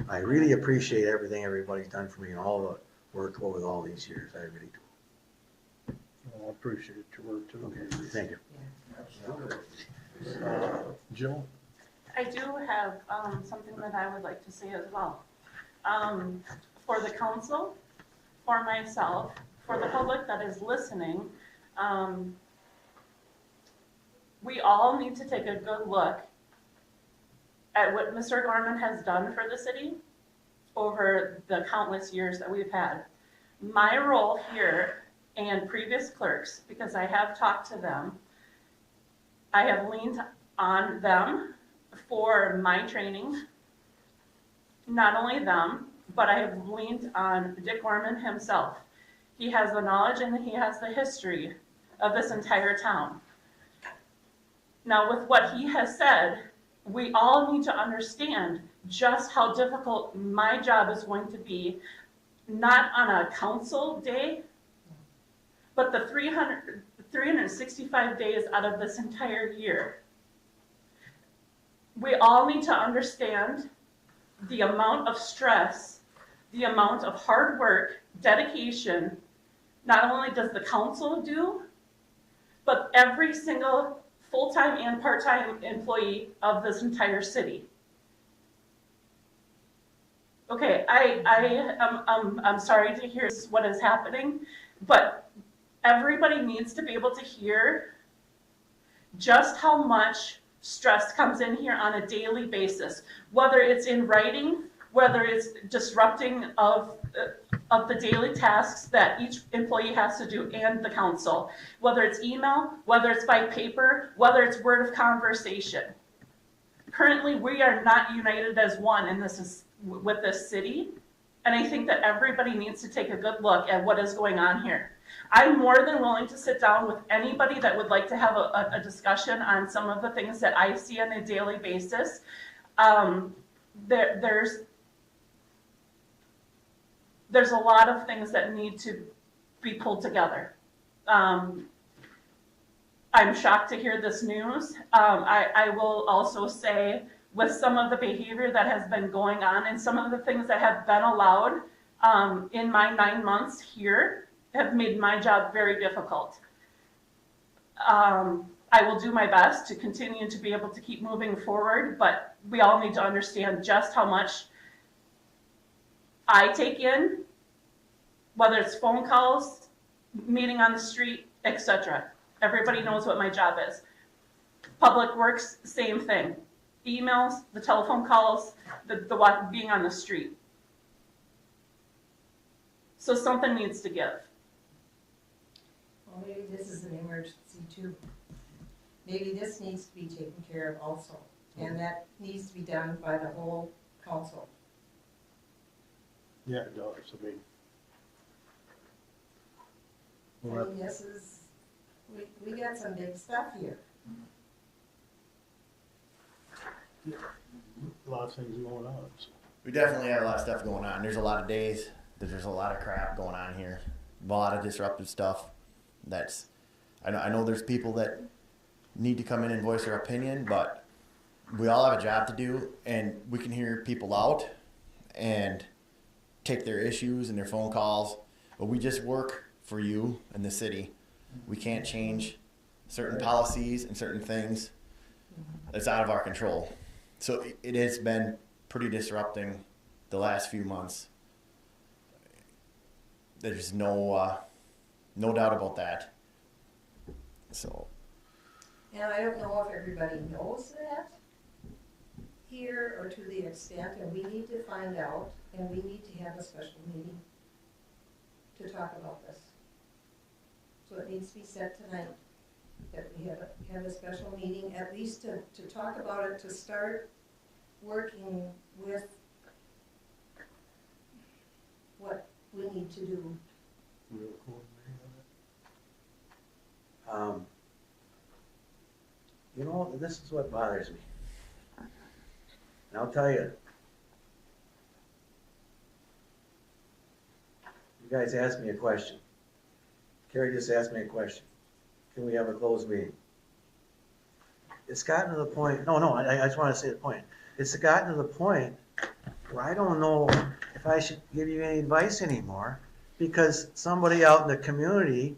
I really appreciate everything everybody's done for me and all the work over all these years. I really do. Well, I appreciate your work too. Okay, thank you. Jill? I do have something that I would like to say as well. For the council, for myself, for the public that is listening, we all need to take a good look at what Mr. Gorman has done for the city over the countless years that we've had. My role here and previous clerks, because I have talked to them, I have leaned on them for my training. Not only them, but I have leaned on Dick Gorman himself. He has the knowledge and he has the history of this entire town. Now, with what he has said, we all need to understand just how difficult my job is going to be, not on a council day, but the 365 days out of this entire year. We all need to understand the amount of stress, the amount of hard work, dedication, not only does the council do, but every single full-time and part-time employee of this entire city. Okay, I'm sorry to hear what is happening, but everybody needs to be able to hear just how much stress comes in here on a daily basis, whether it's in writing, whether it's disrupting of the daily tasks that each employee has to do and the council, whether it's email, whether it's by paper, whether it's word of conversation. Currently, we are not united as one in this with this city, and I think that everybody needs to take a good look at what is going on here. I'm more than willing to sit down with anybody that would like to have a discussion on some of the things that I see on a daily basis. There's a lot of things that need to be pulled together. I'm shocked to hear this news. I will also say, with some of the behavior that has been going on and some of the things that have been allowed in my 9 months here have made my job very difficult. I will do my best to continue to be able to keep moving forward, but we all need to understand just how much I take in, whether it's phone calls, meeting on the street, etc. Everybody knows what my job is. Public Works, same thing. Emails, the telephone calls, the being on the street. So something needs to give. Well, maybe this is an emergency too. Maybe this needs to be taken care of also, and that needs to be done by the whole council. Yeah, it does, I mean. I mean, this is, we got some big stuff here. A lot of things going on, so. We definitely have a lot of stuff going on. There's a lot of days that there's a lot of crap going on here. A lot of disruptive stuff. I know there's people that need to come in and voice their opinion, but we all have a job to do, and we can hear people out and take their issues and their phone calls, but we just work for you and the city. We can't change certain policies and certain things. It's out of our control. So it has been pretty disrupting the last few months. There's no doubt about that. So. And I don't know if everybody knows that here or to the extent, and we need to find out, and we need to have a special meeting to talk about this. So it needs to be set tonight, that we have a special meeting, at least to talk about it, to start working with what we need to do. You know, this is what bothers me. And I'll tell you. You guys asked me a question. Carrie just asked me a question. Can we have a closed meeting? It's gotten to the point, I just want to say the point. It's gotten to the point where I don't know if I should give you any advice anymore, because somebody out in the community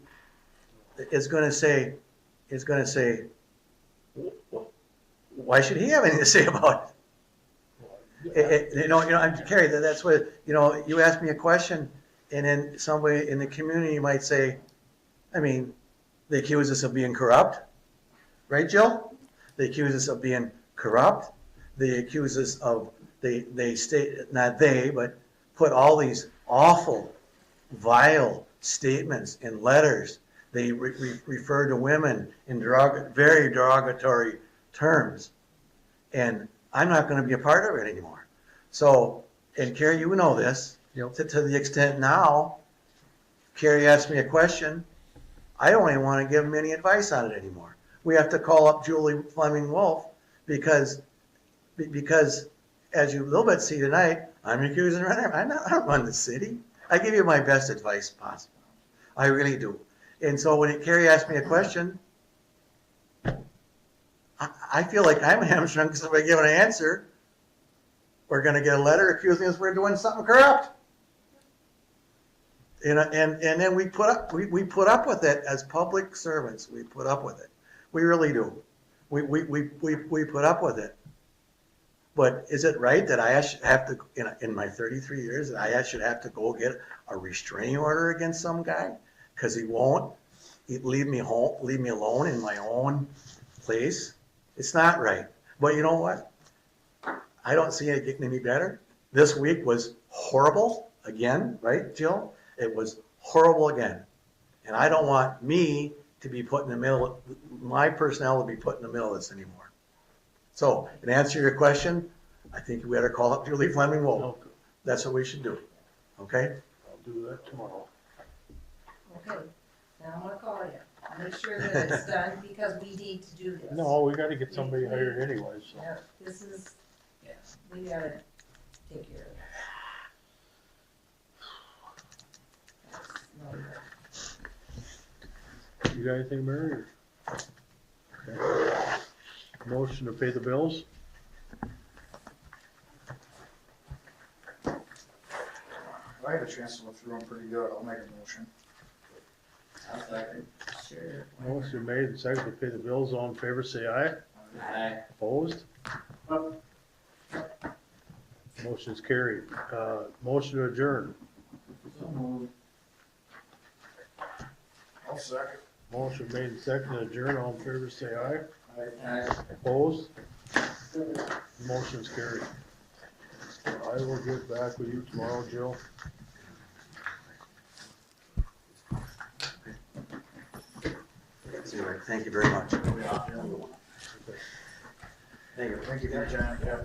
is going to say, why should he have anything to say about it? I'm Carrie. That's what, you ask me a question, and then somebody in the community might say, they accuse us of being corrupt, right, Jill? They accuse us of being corrupt. They accuse us of, they state, not they, but put all these awful, vile statements in letters. They refer to women in very derogatory terms. And I'm not going to be a part of it anymore. So, and Carrie, you know this, to the extent now, Carrie asked me a question, I don't even want to give him any advice on it anymore. We have to call up Julie Fleming Wolf because as you a little bit see tonight, I'm accusing her. I don't run the city. I give you my best advice possible. I really do. And so when Carrie asked me a question, I feel like I'm hamstrung because if I give an answer, we're going to get a letter accusing us we're doing something corrupt. And then we put up with it as public servants. We put up with it. We really do. We put up with it. But is it right that I should have to, in my 33 years, that I should have to go get a restraining order against some guy because he won't leave me alone in my own place. It's not right. But you know what? I don't see it getting any better. This week was horrible again, right, Jill? It was horrible again. And I don't want me to be put in the middle, my personnel to be put in the middle of this anymore. So, in answer to your question, I think we better call up Julie Fleming. Well, that's what we should do. Okay? I'll do that tomorrow. Okay, now I'm gonna call you. Make sure that it's done because we need to do this. No, we gotta get somebody hired anyway, so. Yeah, this is, yeah, we gotta take care of it. That's not good. You got anything, Mary? Okay. Motion to pay the bills? I had a chance to look through them pretty good, I'll make a motion. I'll second. Sure. Motion made and seconded to pay the bills. All in favor, say aye. Aye. Opposed? Motion's carried. Motion to adjourn. So moved. I'll second. Motion made and seconded to adjourn. All in favor, say aye. Aye. Opposed? Motion's carried. I will get back with you tomorrow, Jill. Thank you very much. Thank you. Thank you, John. Yeah.